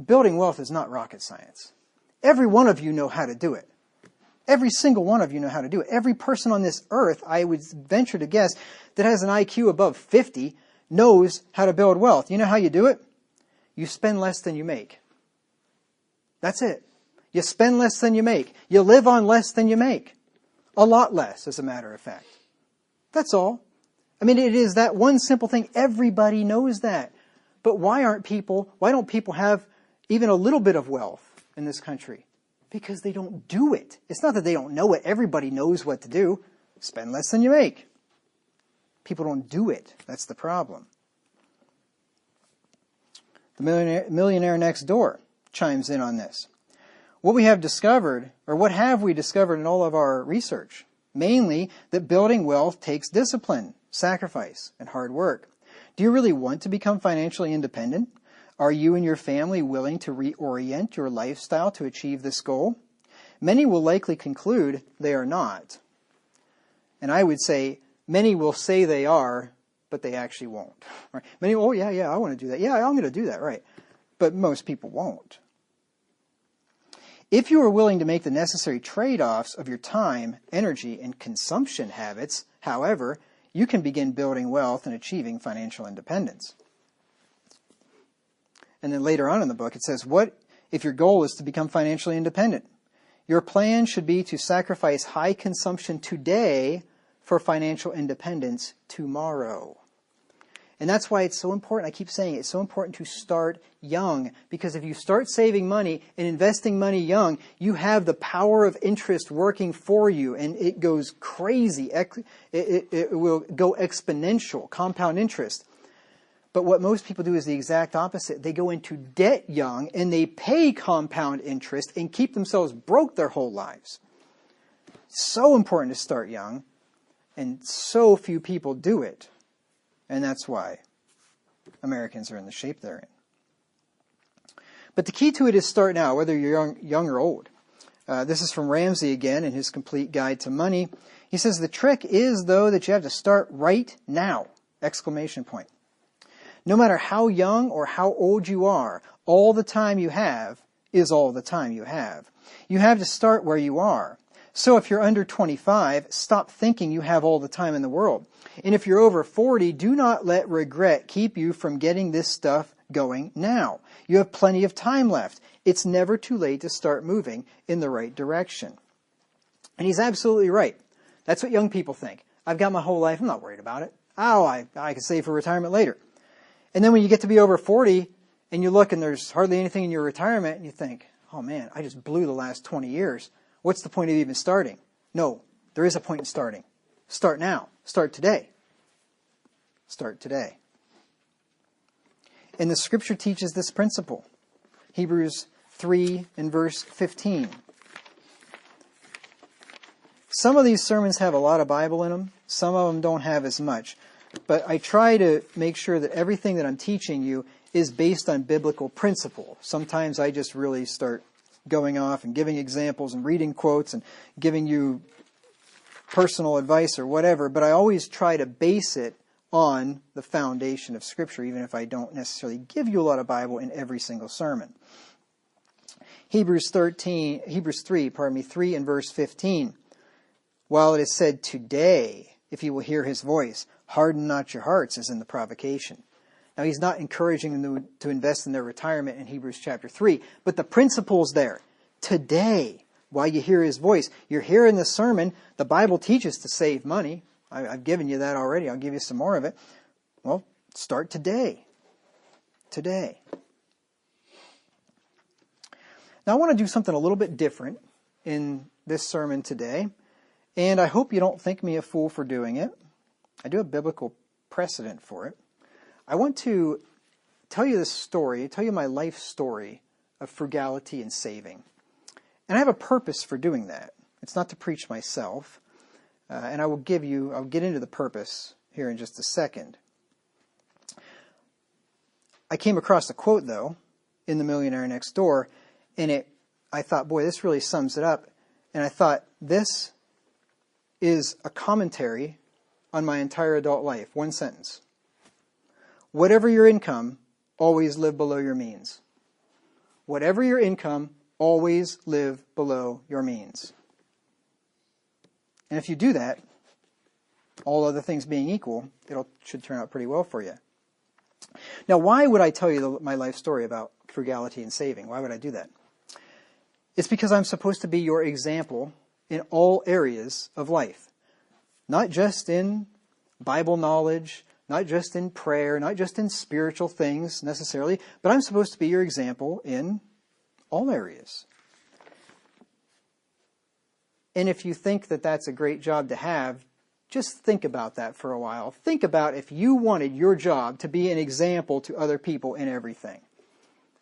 building wealth is not rocket science. Every one of you know how to do it. Every single one of you know how to do it. Every person on this earth, I would venture to guess, that has an IQ above 50 knows how to build wealth. You know how you do it? You spend less than you make. That's it. You spend less than you make. You live on less than you make. A lot less, as a matter of fact. That's all. I mean, it is that one simple thing. Everybody knows that. But why don't people have even a little bit of wealth in this country? Because they don't do it. It's not that they don't know it. Everybody knows what to do. Spend less than you make. People don't do it. That's the problem. The millionaire next door chimes in on this. What we have discovered, or what have we discovered in all of our research? Mainly that building wealth takes discipline, sacrifice, and hard work. Do you really want to become financially independent? Are you and your family willing to reorient your lifestyle to achieve this goal? Many will likely conclude they are not. And I would say many will say they are, but they actually won't. Right? Many, oh yeah, I want to do that. Yeah, I'm going to do that, right. But most people won't. If you are willing to make the necessary trade-offs of your time, energy, and consumption habits, however, you can begin building wealth and achieving financial independence. And then later on in the book, it says, what if your goal is to become financially independent? Your plan should be to sacrifice high consumption today for financial independence tomorrow. And that's why it's so important. I keep saying it's so important to start young. Because if you start saving money and investing money young, you have the power of interest working for you. And it goes crazy. It will go exponential, compound interest. But what most people do is the exact opposite. They go into debt young and they pay compound interest and keep themselves broke their whole lives. So important to start young. And so few people do it. And that's why Americans are in the shape they're in. But the key to it is start now, whether you're young or old. This is from Ramsey again in his Complete Guide to Money. He says, the trick is, though, that you have to start right now! Exclamation point. No matter how young or how old you are, all the time you have is all the time you have. You have to start where you are. So if you're under 25, stop thinking you have all the time in the world. And if you're over 40, do not let regret keep you from getting this stuff going now. You have plenty of time left. It's never too late to start moving in the right direction. And he's absolutely right. That's what young people think. I've got my whole life. I'm not worried about it. Oh, I can save for retirement later. And then when you get to be over 40 and you look and there's hardly anything in your retirement and you think, oh man, I just blew the last 20 years. What's the point of even starting? No, there is a point in starting. Start now. Start today. Start today. And the scripture teaches this principle. Hebrews 3 and verse 15. Some of these sermons have a lot of Bible in them. Some of them don't have as much. But I try to make sure that everything that I'm teaching you is based on biblical principle. Sometimes I just really start going off and giving examples and reading quotes and giving you personal advice or whatever, but I always try to base it on the foundation of Scripture, even if I don't necessarily give you a lot of Bible in every single sermon. Hebrews 3 and verse 15. While it is said today, if you will hear his voice, harden not your hearts as in the provocation. Now, he's not encouraging them to invest in their retirement in Hebrews chapter 3, but the principle's there. Today, while you hear his voice, you're hearing the sermon. The Bible teaches to save money. I've given you that already. I'll give you some more of it. Well, start today. Today. Now, I want to do something a little bit different in this sermon today, and I hope you don't think me a fool for doing it. I do have biblical precedent for it. I want to tell you this story, tell you my life story of frugality and saving. And I have a purpose for doing that. It's not to preach myself. And I'll get into the purpose here in just a second. I came across a quote, though, in The Millionaire Next Door, and I thought, boy, this really sums it up. And I thought, this is a commentary on my entire adult life. One sentence. Whatever your income, always live below your means. Whatever your income, always live below your means. And if you do that, all other things being equal, should turn out pretty well for you. Now, why would I tell you my life story about frugality and saving? Why would I do that? It's because I'm supposed to be your example in all areas of life. Not just in Bible knowledge, not just in prayer, not just in spiritual things necessarily, but I'm supposed to be your example in all areas. And if you think that that's a great job to have, just think about that for a while. Think about if you wanted your job to be an example to other people in everything.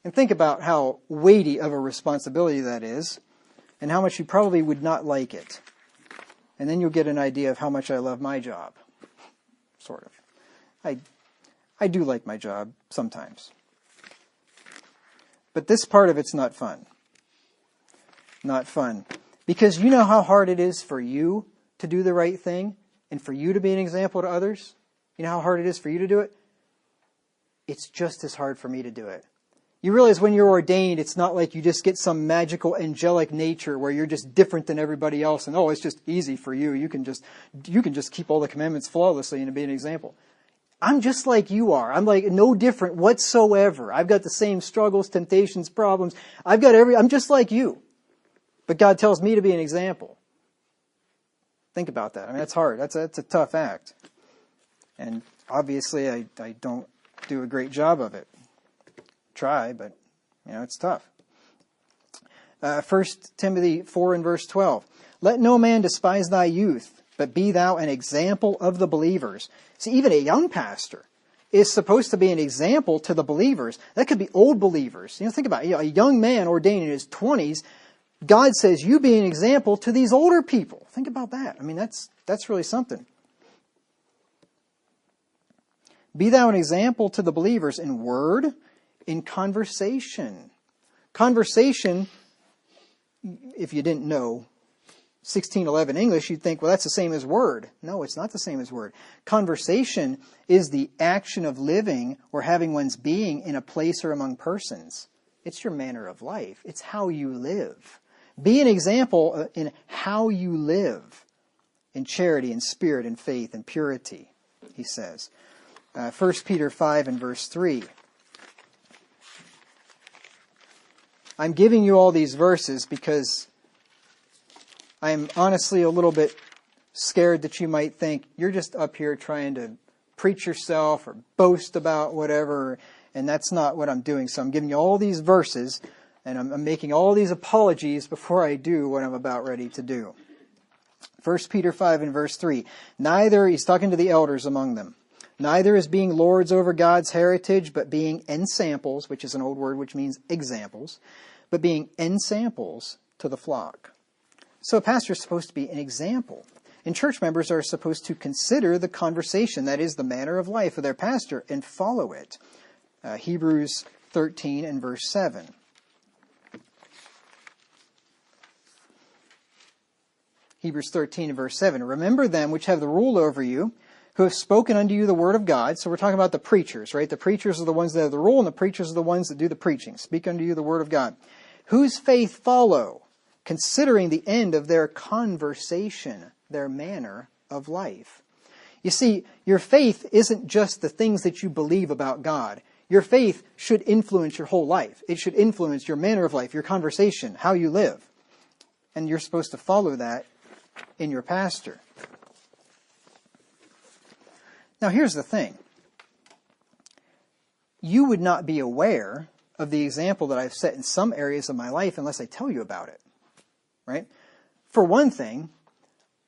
And think about how weighty of a responsibility that is, and how much you probably would not like it. And then you'll get an idea of how much I love my job. Sort of. I do like my job sometimes. But this part of it's not fun. Not fun. Because you know how hard it is for you to do the right thing and for you to be an example to others? You know how hard it is for you to do it? It's just as hard for me to do it. You realize when you're ordained, it's not like you just get some magical angelic nature where you're just different than everybody else and it's just easy for you. You can just keep all the commandments flawlessly and be an example. I'm just like you are. I'm like no different whatsoever. I've got the same struggles, temptations, problems. I'm just like you. But God tells me to be an example. Think about that. I mean, that's hard. That's a tough act. And obviously I don't do a great job of it. Try, but it's tough. 1 Timothy 4 and verse 12. Let no man despise thy youth, but be thou an example of the believers. See, even a young pastor is supposed to be an example to the believers. That could be old believers. Think about it. A young man ordained in his 20s, God says, you be an example to these older people. Think about that. I mean, that's really something. Be thou an example to the believers in word, in conversation. Conversation, if you didn't know 1611 English, you'd think, well, that's the same as word. No, it's not the same as word. Conversation is the action of living or having one's being in a place or among persons. It's your manner of life. It's how you live. Be an example in how you live, in charity, in spirit, in faith, in purity, he says. 1 Peter 5 and verse 3. I'm giving you all these verses because I'm honestly a little bit scared that you might think you're just up here trying to preach yourself or boast about whatever, and that's not what I'm doing. So I'm giving you all these verses, and I'm making all these apologies before I do what I'm about ready to do. 1 Peter 5 and verse 3. Neither, he's talking to the elders among them, neither is being lords over God's heritage, but being ensamples, which is an old word which means examples, but being ensamples to the flock. So a pastor is supposed to be an example. And church members are supposed to consider the conversation, that is the manner of life of their pastor, and follow it. Hebrews 13 and verse 7. Hebrews 13 and verse 7. Remember them which have the rule over you, who have spoken unto you the word of God. So we're talking about the preachers, right? The preachers are the ones that have the rule, and the preachers are the ones that do the preaching. Speak unto you the word of God. Whose faith follow, considering the end of their conversation, their manner of life. You see, your faith isn't just the things that you believe about God. Your faith should influence your whole life. It should influence your manner of life, your conversation, how you live. And you're supposed to follow that in your pastor. Now here's the thing. You would not be aware of the example that I've set in some areas of my life unless I tell you about it. Right? For one thing,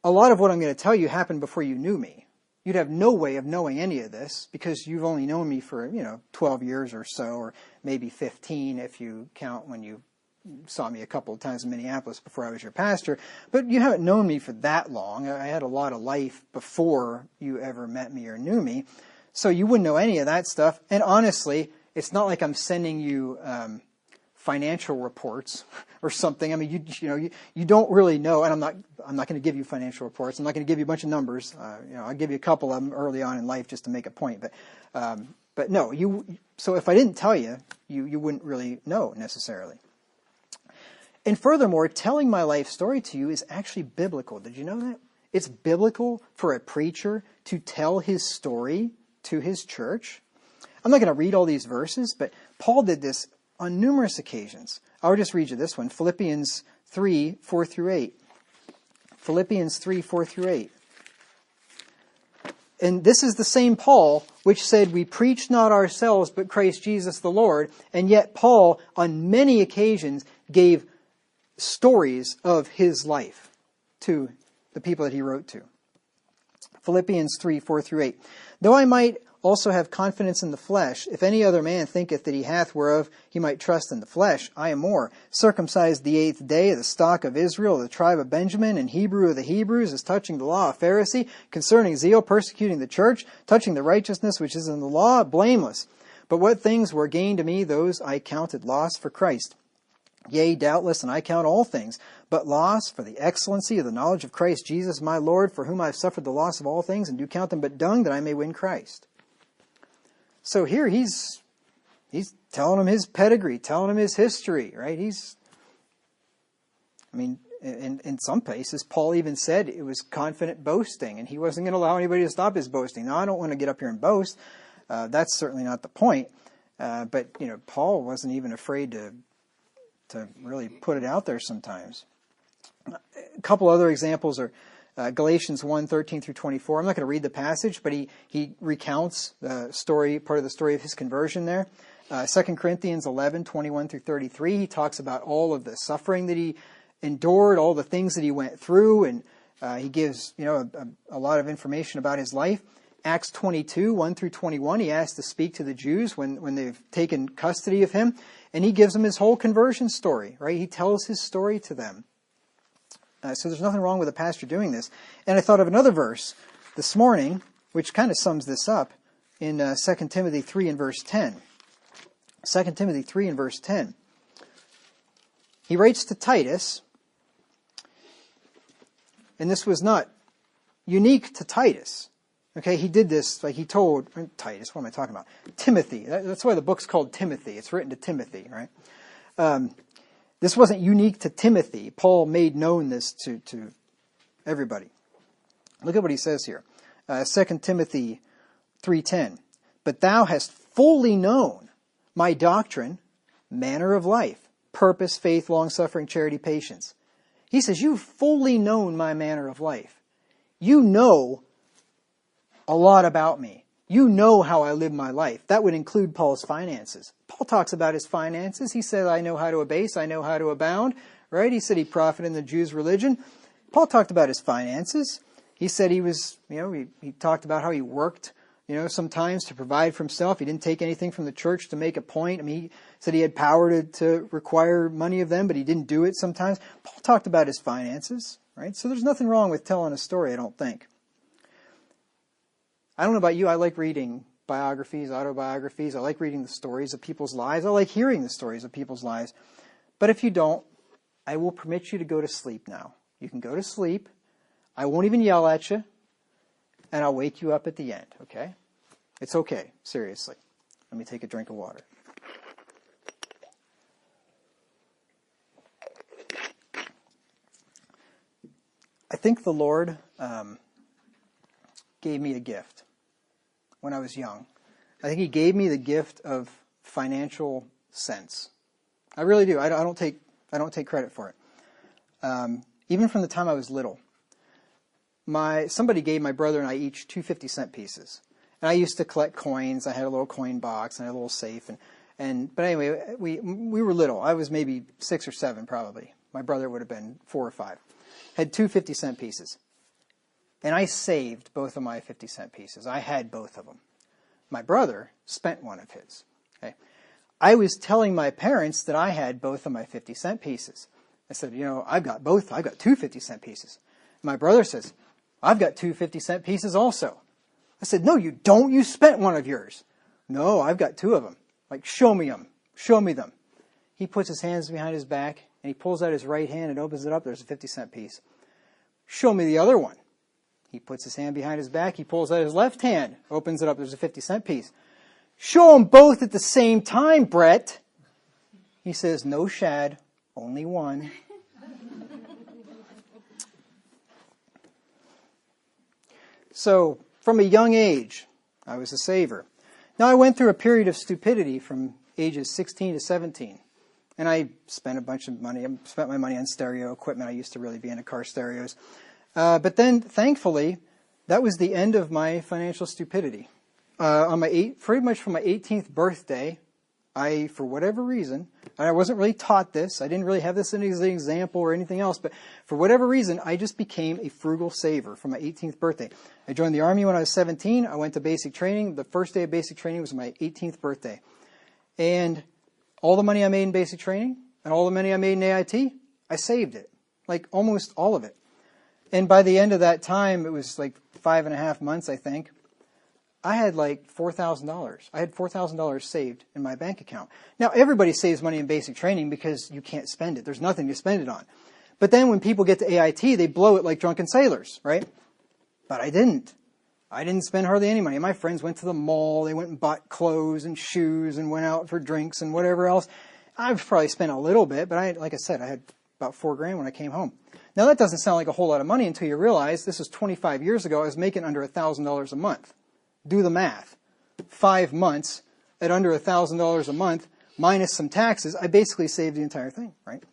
a lot of what I'm going to tell you happened before you knew me. You'd have no way of knowing any of this because you've only known me for, 12 years or so, or maybe 15 if you count when you saw me a couple of times in Minneapolis before I was your pastor. But you haven't known me for that long. I had a lot of life before you ever met me or knew me. So you wouldn't know any of that stuff. And honestly, it's not like I'm sending you financial reports or something. I mean, you don't really know, and I'm not going to give you financial reports. I'm not going to give you a bunch of numbers. I'll give you a couple of them early on in life just to make a point. But no, so if I didn't tell you, you wouldn't really know necessarily. And furthermore, telling my life story to you is actually biblical. Did you know that? It's biblical for a preacher to tell his story to his church. I'm not going to read all these verses, but Paul did this on numerous occasions. I'll just read you this one, Philippians 3, 4 through 8. Philippians 3, 4 through 8. And this is the same Paul which said, we preach not ourselves, but Christ Jesus the Lord. And yet Paul, on many occasions, gave stories of his life to the people that he wrote to. Philippians 3, 4 through 8. Though I might also have confidence in the flesh, if any other man thinketh that he hath whereof he might trust in the flesh, I am more. Circumcised the 8th day of the stock of Israel, of the tribe of Benjamin, and Hebrew of the Hebrews, as touching the law, a Pharisee, concerning zeal, persecuting the church, touching the righteousness which is in the law, blameless. But what things were gain to me, those I counted loss for Christ. Yea, doubtless, and I count all things, but loss for the excellency of the knowledge of Christ Jesus my Lord, for whom I have suffered the loss of all things, and do count them but dung, that I may win Christ. So here he's telling him his pedigree, telling him his history, right? In some places, Paul even said it was confident boasting, and he wasn't going to allow anybody to stop his boasting. Now, I don't want to get up here and boast. That's certainly not the point. But Paul wasn't even afraid to really put it out there sometimes. A couple other examples are Galatians 1, 13 through 24. I'm not going to read the passage, but he recounts the story, part of the story of his conversion there. 2 Corinthians 11, 21 through 33. He talks about all of the suffering that he endured, all the things that he went through, and he gives a lot of information about his life. Acts 22, 1 through 21, he asks to speak to the Jews when they've taken custody of him, and he gives them his whole conversion story, right? He tells his story to them. So there's nothing wrong with a pastor doing this. And I thought of another verse this morning, which kind of sums this up in 2 Timothy 3 and verse 10. 2 Timothy 3 and verse 10. He writes to Titus, and this was not unique to Titus. Okay, he did this, like he told Titus, what am I talking about? Timothy. That's why the book's called Timothy. It's written to Timothy, right? This wasn't unique to Timothy. Paul made known this to everybody. Look at what he says here. 2 Timothy 3:10. But thou hast fully known my doctrine, manner of life, purpose, faith, long-suffering, charity, patience. He says, you've fully known my manner of life. You know a lot about me. You know how I live my life. That would include Paul's finances. Paul talks about his finances. He said, I know how to abase, I know how to abound. Right? He said he profited in the Jews' religion. Paul talked about his finances. He said he was, he talked about how he worked, sometimes to provide for himself. He didn't take anything from the church to make a point. I mean, he said he had power to require money of them, but he didn't do it sometimes. Paul talked about his finances, right? So there's nothing wrong with telling a story, I don't think. I don't know about you, I like reading biographies, autobiographies. I like reading the stories of people's lives. I like hearing the stories of people's lives. But if you don't, I will permit you to go to sleep now. You can go to sleep. I won't even yell at you. And I'll wake you up at the end, okay? It's okay, seriously. Let me take a drink of water. I think the Lord gave me a gift when I was young. I think he gave me the gift of financial sense. I really do. I don't take credit for it. Even from the time I was little. Somebody gave my brother and I each 2 50-cent pieces. And I used to collect coins. I had a little coin box and I had a little safe. But anyway, we were little. I was maybe 6 or 7 probably. My brother would have been 4 or 5. Had 2 50-cent pieces. And I saved both of my 50-cent pieces. I had both of them. My brother spent one of his. Okay? I was telling my parents that I had both of my 50-cent pieces. I said, I've got both. I've got 2 50-cent pieces. My brother says, I've got 2 50-cent pieces also. I said, no, you don't. You spent one of yours. No, I've got 2 of them. Like, show me them. Show me them. He puts his hands behind his back, and he pulls out his right hand and opens it up. There's a 50-cent piece. Show me the other one. He puts his hand behind his back. He pulls out his left hand, opens it up. There's a 50-cent piece. Show them both at the same time, Brett. He says, no, Shad, only one. So, from a young age, I was a saver. Now, I went through a period of stupidity from ages 16 to 17. And I spent a bunch of money. I spent my money on stereo equipment. I used to really be into car stereos. But then, thankfully, that was the end of my financial stupidity. Pretty much from my 18th birthday, for whatever reason, and I wasn't really taught this. I didn't really have this as an example or anything else. But for whatever reason, I just became a frugal saver from my 18th birthday. I joined the Army when I was 17. I went to basic training. The first day of basic training was my 18th birthday. And all the money I made in basic training and all the money I made in AIT, I saved it. Like almost all of it. And by the end of that time, it was like 5.5 months, I think, I had like $4,000. I had $4,000 saved in my bank account. Now, everybody saves money in basic training because you can't spend it. There's nothing to spend it on. But then when people get to AIT, they blow it like drunken sailors, right? But I didn't. I didn't spend hardly any money. My friends went to the mall. They went and bought clothes and shoes and went out for drinks and whatever else. I've probably spent a little bit, but like I said, I had about $4,000 when I came home. Now, that doesn't sound like a whole lot of money until you realize this was 25 years ago. I was making under $1,000 a month. Do the math. 5 months at under $1,000 a month, minus some taxes, I basically saved the entire thing, right?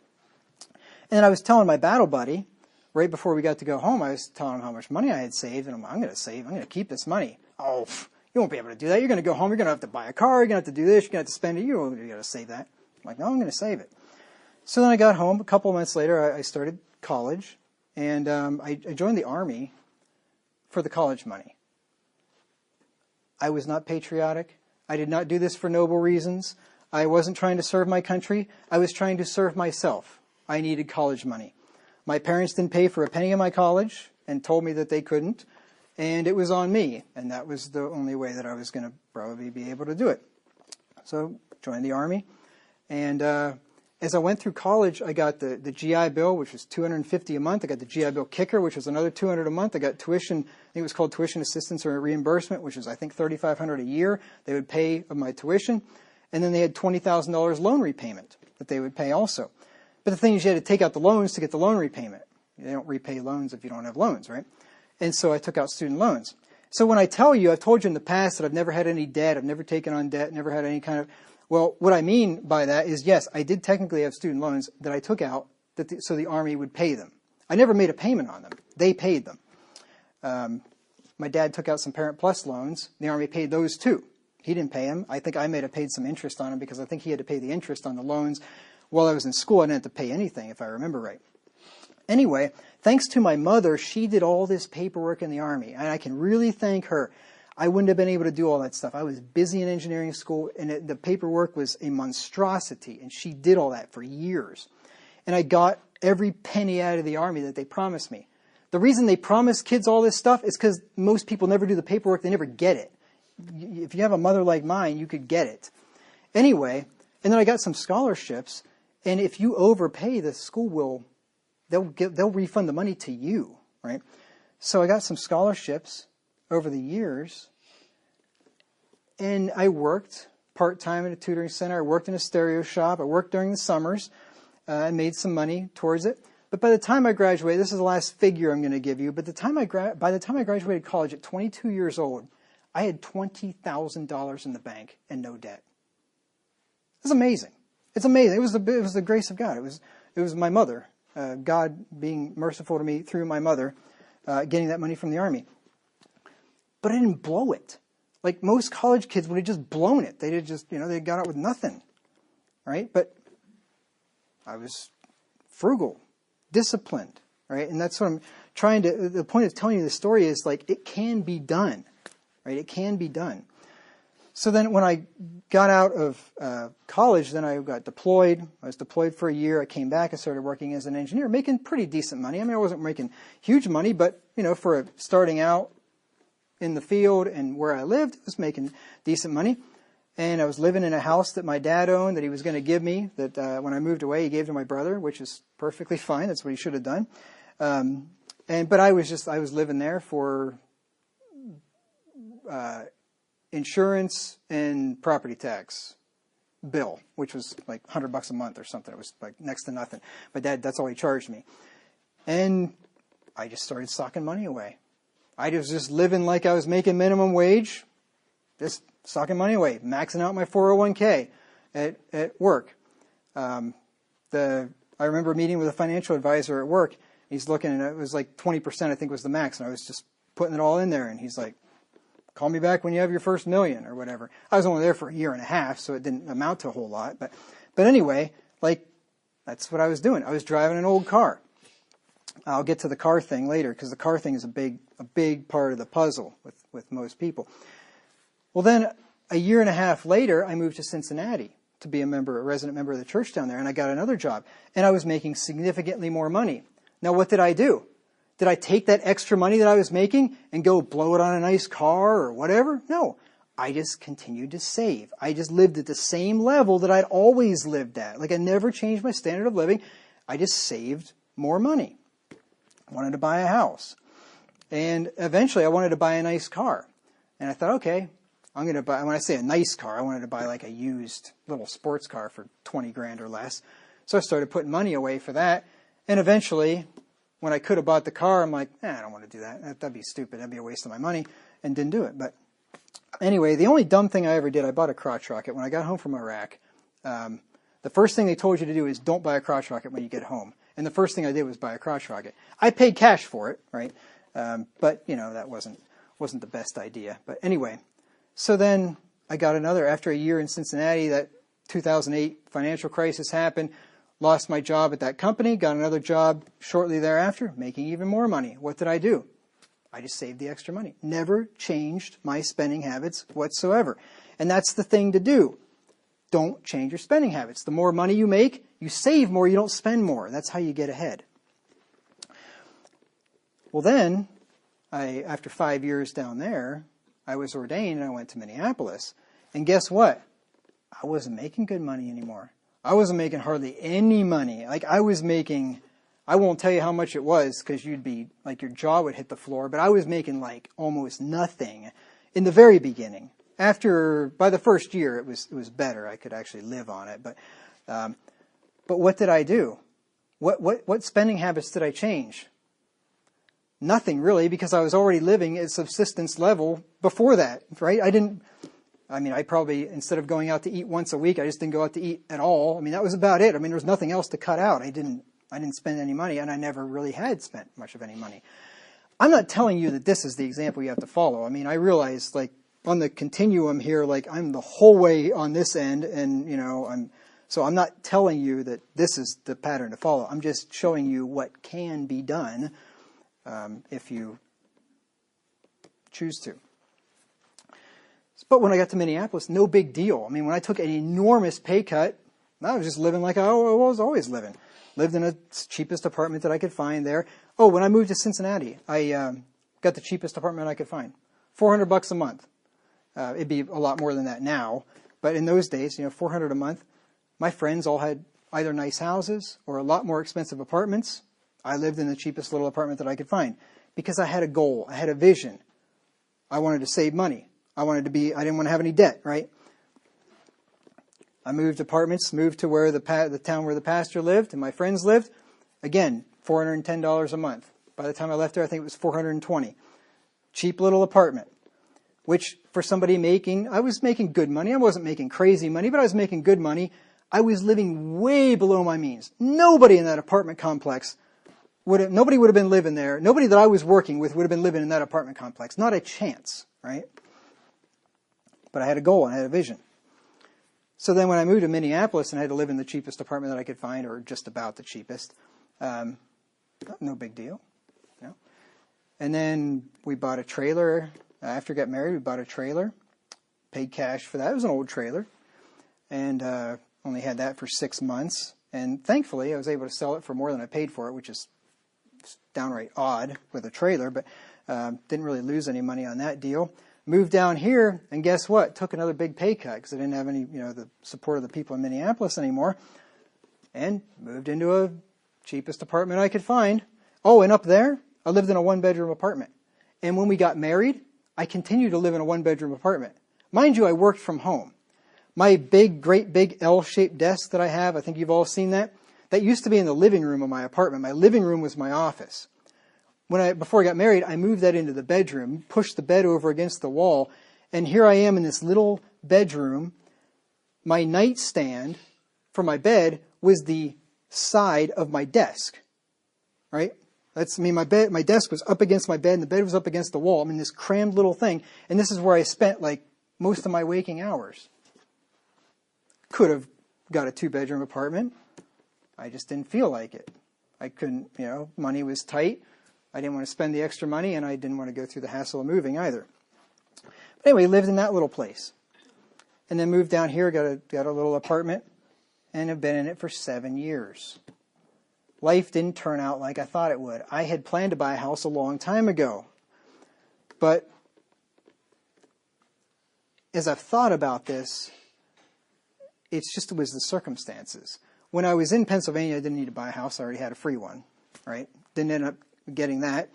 And I was telling my battle buddy, right before we got to go home, I was telling him how much money I had saved, and I'm going to keep this money. Oh, you won't be able to do that. You're going to go home, you're going to have to buy a car, you're going to have to do this, you're going to have to spend it, you're going to save that. I'm like, no, I'm going to save it. So then I got home. A couple of months later, I started college, and I joined the Army for the college money. I was not patriotic. I did not do this for noble reasons. I wasn't trying to serve my country. I was trying to serve myself. I needed college money. My parents didn't pay for a penny of my college and told me that they couldn't, and it was on me, and that was the only way that I was going to probably be able to do it. So joined the Army, and as I went through college, I got the GI Bill, which was $250 a month. I got the GI Bill Kicker, which was another $200 a month. I got tuition, I think it was called tuition assistance or reimbursement, which was, I think, $3,500 a year. They would pay of my tuition. And then they had $20,000 loan repayment that they would pay also. But the thing is, you had to take out the loans to get the loan repayment. They don't repay loans if you don't have loans, right? And so I took out student loans. So when I tell you, I've told you in the past that I've never had any debt, I've never taken on debt, never had any kind of... Well, what I mean by that is, yes, I did technically have student loans that I took out so the Army would pay them. I never made a payment on them. They paid them. My dad took out some Parent Plus loans. The Army paid those too. He didn't pay them. I think I may have paid some interest on them because I think he had to pay the interest on the loans. While I was in school, I didn't have to pay anything, if I remember right. Anyway, thanks to my mother, she did all this paperwork in the Army, and I can really thank her. I wouldn't have been able to do all that stuff. I was busy in engineering school, and the paperwork was a monstrosity, and she did all that for years. And I got every penny out of the Army that they promised me. The reason they promise kids all this stuff is because most people never do the paperwork. They never get it. If you have a mother like mine, you could get it. Anyway, and then I got some scholarships, and if you overpay, the school they'll refund the money to you, right? So I got some scholarships over the years, and I worked part-time at a tutoring center. I worked in a stereo shop. I worked during the summers. I made some money towards it. But by the time I graduated, this is the last figure I'm going to give you, but by the time I graduated college at 22 years old, I had $20,000 in the bank and no debt. It's amazing. It's amazing. It was the grace of God. It was my mother, God being merciful to me through my mother, getting that money from the Army. But I didn't blow it. Like most college kids would have just blown it. They got out with nothing, right? But I was frugal, disciplined, right? And that's what I'm trying to, the point of telling you this story is like, it can be done, right? It can be done. So then when I got out of college, then I got deployed. I was deployed for a year. I came back and started working as an engineer, making pretty decent money. I mean, I wasn't making huge money, but, for starting out in the field and where I lived, I was making decent money. And I was living in a house that my dad owned that he was going to give me, that when I moved away, he gave to my brother, which is perfectly fine. That's what he should have done. But I was living there for insurance and property tax bill, which was like $100 a month or something. It was like next to nothing. My dad, that's all he charged me. And I just started socking money away. I was just living like I was making minimum wage, just socking money away, maxing out my 401k at work. I remember meeting with a financial advisor at work. He's looking, and it was like 20%, I think was the max, and I was just putting it all in there. And he's like, call me back when you have your first million or whatever. I was only there for a year and a half, so it didn't amount to a whole lot. But anyway, like, that's what I was doing. I was driving an old car. I'll get to the car thing later, because the car thing is a big part of the puzzle with most people. Well, then a year and a half later, I moved to Cincinnati to be a resident member of the church down there, and I got another job, and I was making significantly more money. Now, what did I do? Did I take that extra money that I was making and go blow it on a nice car or whatever? No. I just continued to save. I just lived at the same level that I'd always lived at. Like, I never changed my standard of living. I just saved more money. I wanted to buy a house. And eventually I wanted to buy a nice car. And I thought, okay, I'm going to buy, when I say a nice car, I wanted to buy like a used little sports car for 20 grand or less. So I started putting money away for that. And eventually, when I could have bought the car, I'm like, I don't want to do that. That'd be stupid. That'd be a waste of my money, and didn't do it. But anyway, the only dumb thing I ever did, I bought a crotch rocket. When I got home from Iraq, the first thing they told you to do is don't buy a crotch rocket when you get home. And the first thing I did was buy a crotch rocket. I paid cash for it, right? But, you know, that wasn't the best idea. But anyway, so then I got another, after a year in Cincinnati, that 2008 financial crisis happened. Lost my job at that company, got another job shortly thereafter, making even more money. What did I do? I just saved the extra money. Never changed my spending habits whatsoever. And that's the thing to do. Don't change your spending habits. The more money you make, you save more, you don't spend more. That's how you get ahead. Well then, after 5 years down there, I was ordained and I went to Minneapolis. And guess what? I wasn't making good money anymore. I wasn't making hardly any money. Like, I was making, I won't tell you how much it was because you'd be, like, your jaw would hit the floor, but I was making like almost nothing in the very beginning. By the first year, it was better. I could actually live on it. But what did I do? What spending habits did I change? Nothing really, because I was already living at subsistence level before that, right? I probably, instead of going out to eat once a week, I just didn't go out to eat at all. I mean, that was about it. I mean, there was nothing else to cut out. I didn't spend any money, and I never really had spent much of any money. I'm not telling you that this is the example you have to follow. I mean, I realize, like, on the continuum here, like, I'm the whole way on this end, and, you know, I'm not telling you that this is the pattern to follow. I'm just showing you what can be done if you choose to. But when I got to Minneapolis, no big deal. I mean, when I took an enormous pay cut, I was just living like I was always living. Lived in the cheapest apartment that I could find there. Oh, when I moved to Cincinnati, I got the cheapest apartment I could find. $400 a month. It'd be a lot more than that now. But in those days, you know, $400 a month. My friends all had either nice houses or a lot more expensive apartments. I lived in the cheapest little apartment that I could find because I had a goal. I had a vision. I wanted to save money. I didn't want to have any debt, right? I moved apartments, moved to where the town where the pastor lived and my friends lived. Again, $410 a month. By the time I left there, I think it was $420. Cheap little apartment, which for somebody I was making good money. I wasn't making crazy money, but I was making good money. I was living way below my means. Nobody in that apartment complex nobody would have been living there. Nobody that I was working with would have been living in that apartment complex. Not a chance, right? But I had a goal and I had a vision. So then when I moved to Minneapolis and I had to live in the cheapest apartment that I could find, or just about the cheapest, no big deal. You know? And then we bought a trailer. After I got married, we bought a trailer. Paid cash for that. It was an old trailer. And only had that for 6 months. And thankfully, I was able to sell it for more than I paid for it, which is downright odd with a trailer, but didn't really lose any money on that deal. Moved down here, and guess what? Took another big pay cut because I didn't have any, the support of the people in Minneapolis anymore, and moved into a cheapest apartment I could find. Oh, and up there, I lived in a one-bedroom apartment. And when we got married, I continued to live in a one-bedroom apartment. Mind you, I worked from home. My great big L-shaped desk that I have, I think you've all seen that, that used to be in the living room of my apartment. My living room was my office. Before I got married, I moved that into the bedroom, pushed the bed over against the wall, and here I am in this little bedroom. My nightstand for my bed was the side of my desk, right? My desk was up against my bed, and the bed was up against the wall. I'm in this crammed little thing, and this is where I spent most of my waking hours. Could have got a 2-bedroom apartment. I just didn't feel like it. I couldn't, money was tight. I didn't want to spend the extra money, and I didn't want to go through the hassle of moving either. But anyway, lived in that little place. And then moved down here, got a little apartment, and have been in it for 7 years. Life didn't turn out like I thought it would. I had planned to buy a house a long time ago. But as I've thought about this, it was the circumstances. When I was in Pennsylvania, I didn't need to buy a house. I already had a free one, right? Didn't end up getting that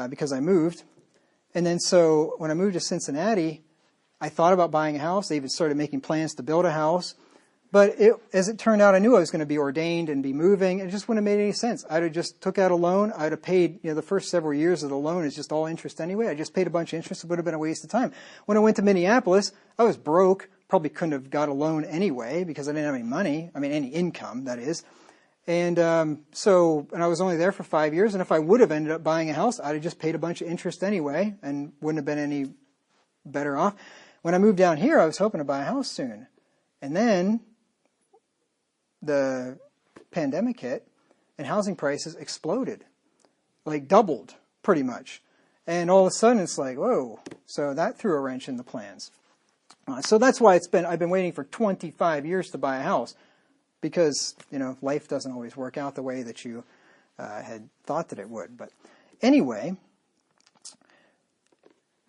because I moved. And then so when I moved to Cincinnati, I thought about buying a house. I even started making plans to build a house. But as it turned out, I knew I was going to be ordained and be moving. It just wouldn't have made any sense. I'd have just took out a loan. I'd have paid, the first several years of the loan is just all interest anyway. I just paid a bunch of interest. It would have been a waste of time. When I went to Minneapolis, I was broke. Probably couldn't have got a loan anyway because I didn't have any money. Any income, that is. And and I was only there for 5 years. And if I would have ended up buying a house, I'd have just paid a bunch of interest anyway and wouldn't have been any better off. When I moved down here, I was hoping to buy a house soon. And then the pandemic hit and housing prices exploded, doubled pretty much. And all of a sudden it's whoa. So that threw a wrench in the plans. So that's why I've been waiting for 25 years to buy a house because, life doesn't always work out the way that you had thought that it would. But anyway,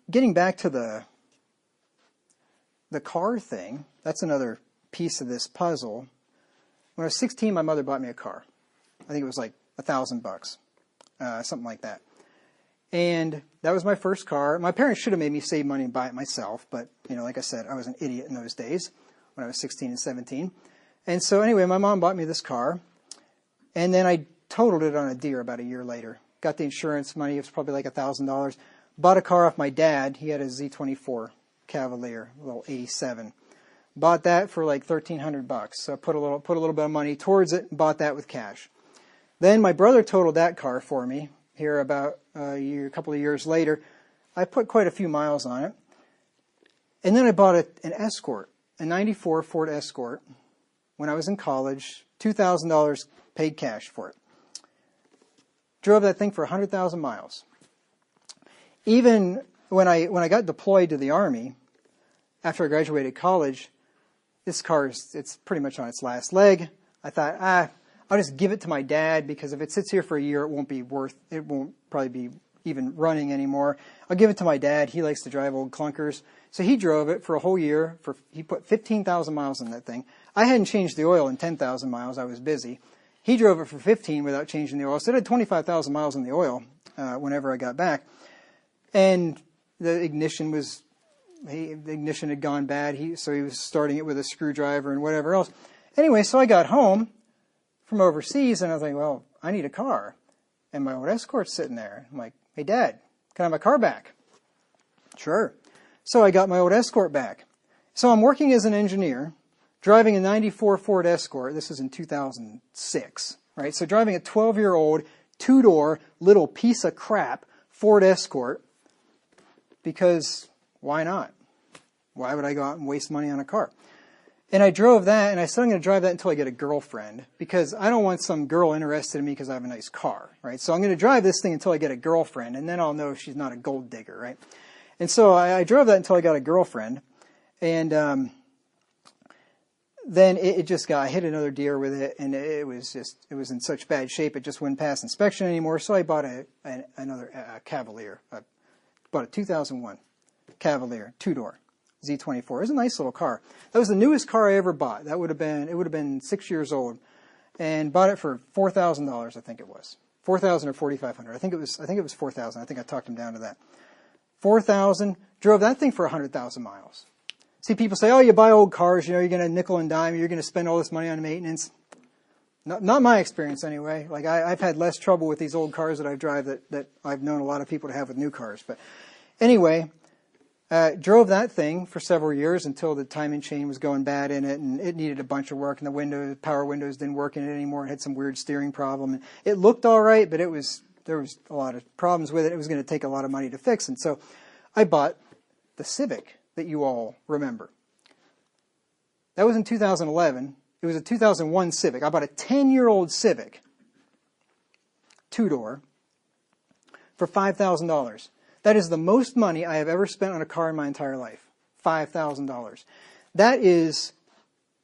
getting back to the car thing, that's another piece of this puzzle. When I was 16, my mother bought me a car. I think it was $1,000, something like that. And that was my first car. My parents should have made me save money and buy it myself. But, like I said, I was an idiot in those days when I was 16 and 17. And so anyway, my mom bought me this car. And then I totaled it on a deer about a year later. Got the insurance money. It was probably $1,000. Bought a car off my dad. He had a Z24 Cavalier, a little 87. Bought that for $1,300. So I put a little bit of money towards it and bought that with cash. Then my brother totaled that car for me. Here about a couple of years later, I put quite a few miles on it. And then I bought an Escort, a 94 Ford Escort, when I was in college, $2,000 paid cash for it. Drove that thing for 100,000 miles. Even when I got deployed to the Army, after I graduated college, this car it's pretty much on its last leg. I thought, I'll just give it to my dad because if it sits here for a year, it won't probably be even running anymore. I'll give it to my dad. He likes to drive old clunkers. So he drove it for a whole year. He put 15,000 miles on that thing. I hadn't changed the oil in 10,000 miles. I was busy. He drove it for 15 without changing the oil. So it had 25,000 miles on the oil whenever I got back. And the ignition had gone bad. So he was starting it with a screwdriver and whatever else. Anyway, so I got home from overseas, and I was like, well, I need a car. And my old Escort's sitting there. I'm like, hey, Dad, can I have my car back? Sure. So I got my old Escort back. So I'm working as an engineer, driving a 94 Ford Escort. This is in 2006, right? So driving a 12-year-old, two-door, little piece of crap Ford Escort, because why not? Why would I go out and waste money on a car? And I drove that, and I said I'm going to drive that until I get a girlfriend, because I don't want some girl interested in me because I have a nice car, right? So I'm going to drive this thing until I get a girlfriend, and then I'll know she's not a gold digger, right? And so I drove that until I got a girlfriend, and then I hit another deer with it, and it was in such bad shape it just wouldn't pass inspection another Cavalier. I bought a 2001 Cavalier, two-door, Z24. It was a nice little car. That was the newest car I ever bought. It would have been 6 years old, and bought it for $4,000. I think it was $4,000 or $4,500. I think it was $4,000. I think I talked him down to that. $4,000. Drove that thing for 100,000 miles. See, people say, "Oh, you buy old cars. You know, you're going to nickel and dime. You're going to spend all this money on maintenance." Not my experience anyway. Like I've had less trouble with these old cars that I drive that I've known a lot of people to have with new cars. But anyway, drove that thing for several years until the timing chain was going bad in it, and it needed a bunch of work, and the power windows didn't work in it anymore. It had some weird steering problem. And it looked all right, but there was a lot of problems with it. It was going to take a lot of money to fix, and so I bought the Civic that you all remember. That was in 2011. It was a 2001 Civic. I bought a 10-year-old Civic, two-door, for $5,000. That is the most money I have ever spent on a car in my entire life. $5,000. That is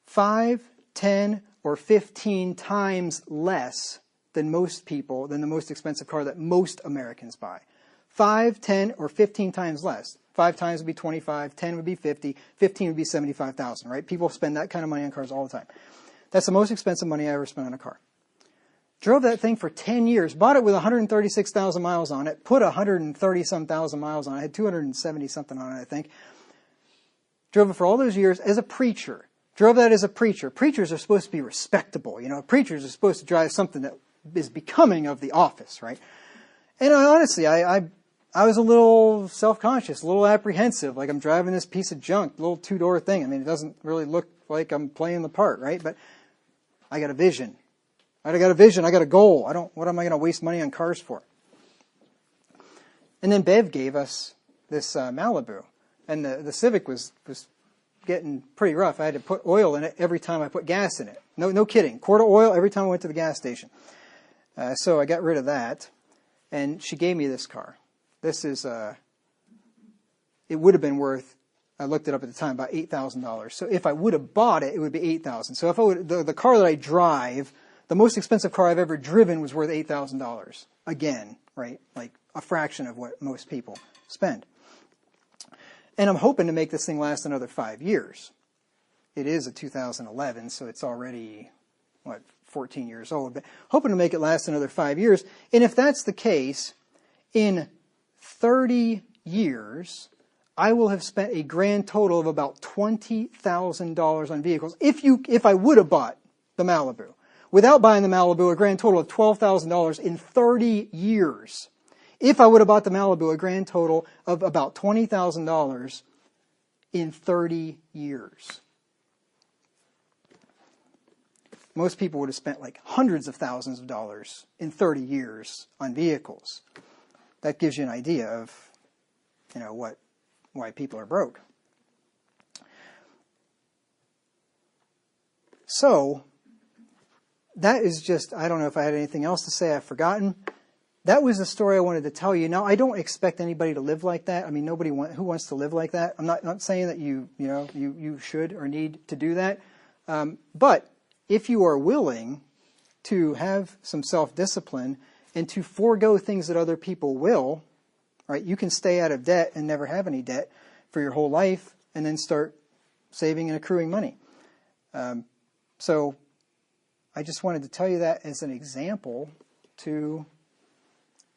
5, 10, or 15 times less than the most expensive car that most Americans buy. 5, 10, or 15 times less. 5 times would be 25, 10 would be 50, 15 would be 75,000, right? People spend that kind of money on cars all the time. That's the most expensive money I ever spent on a car. Drove that thing for 10 years, bought it with 136,000 miles on it, put 130-some thousand miles on it, had 270-something on it, I think. Drove it for all those years as a preacher. Drove that as a preacher. Preachers are supposed to be respectable, you know. Preachers are supposed to drive something that is becoming of the office, right? And honestly, I was a little self-conscious, a little apprehensive, like I'm driving this piece of junk, little two-door thing. I mean, it doesn't really look like I'm playing the part, right? But I got a vision. I got a vision. I got a goal. What am I going to waste money on cars for? And then Bev gave us this Malibu, and the Civic was getting pretty rough. I had to put oil in it every time I put gas in it. No kidding. Quart of oil every time I went to the gas station. So I got rid of that, and she gave me this car. This is, it would have been worth, I looked it up at the time, about $8,000. So if I would have bought it, it would be $8,000. So if I would, the car that I drive, the most expensive car I've ever driven was worth $8,000. Again, right? Like a fraction of what most people spend. And I'm hoping to make this thing last another 5 years. It is a 2011, so it's already, 14 years old. But hoping to make it last another 5 years. And if that's the case, in 30 years, I will have spent a grand total of about $20,000 on vehicles. If I would have bought the Malibu. Without buying the Malibu, a grand total of $12,000 in 30 years. If I would have bought the Malibu, a grand total of about $20,000 in 30 years. Most people would have spent like hundreds of thousands of dollars in 30 years on vehicles. That gives you an idea of, why people are broke. So, that is just, I don't know if I had anything else to say. I've forgotten. That was the story I wanted to tell you. Now, I don't expect anybody to live like that. I mean, who wants to live like that? I'm not saying that you should or need to do that. But if you are willing to have some self-discipline and to forego things that other people will, right? You can stay out of debt and never have any debt for your whole life and then start saving and accruing money. So I just wanted to tell you that as an example to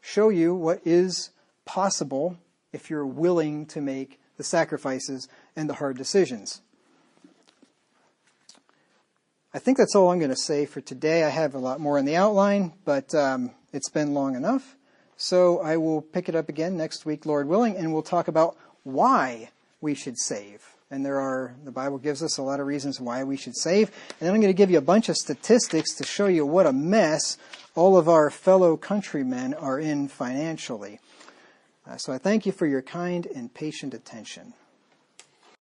show you what is possible if you're willing to make the sacrifices and the hard decisions. I think that's all I'm going to say for today. I have a lot more in the outline, but it's been long enough. So I will pick it up again next week, Lord willing, and we'll talk about why we should save. And the Bible gives us a lot of reasons why we should save. And then I'm going to give you a bunch of statistics to show you what a mess all of our fellow countrymen are in financially. So I thank you for your kind and patient attention.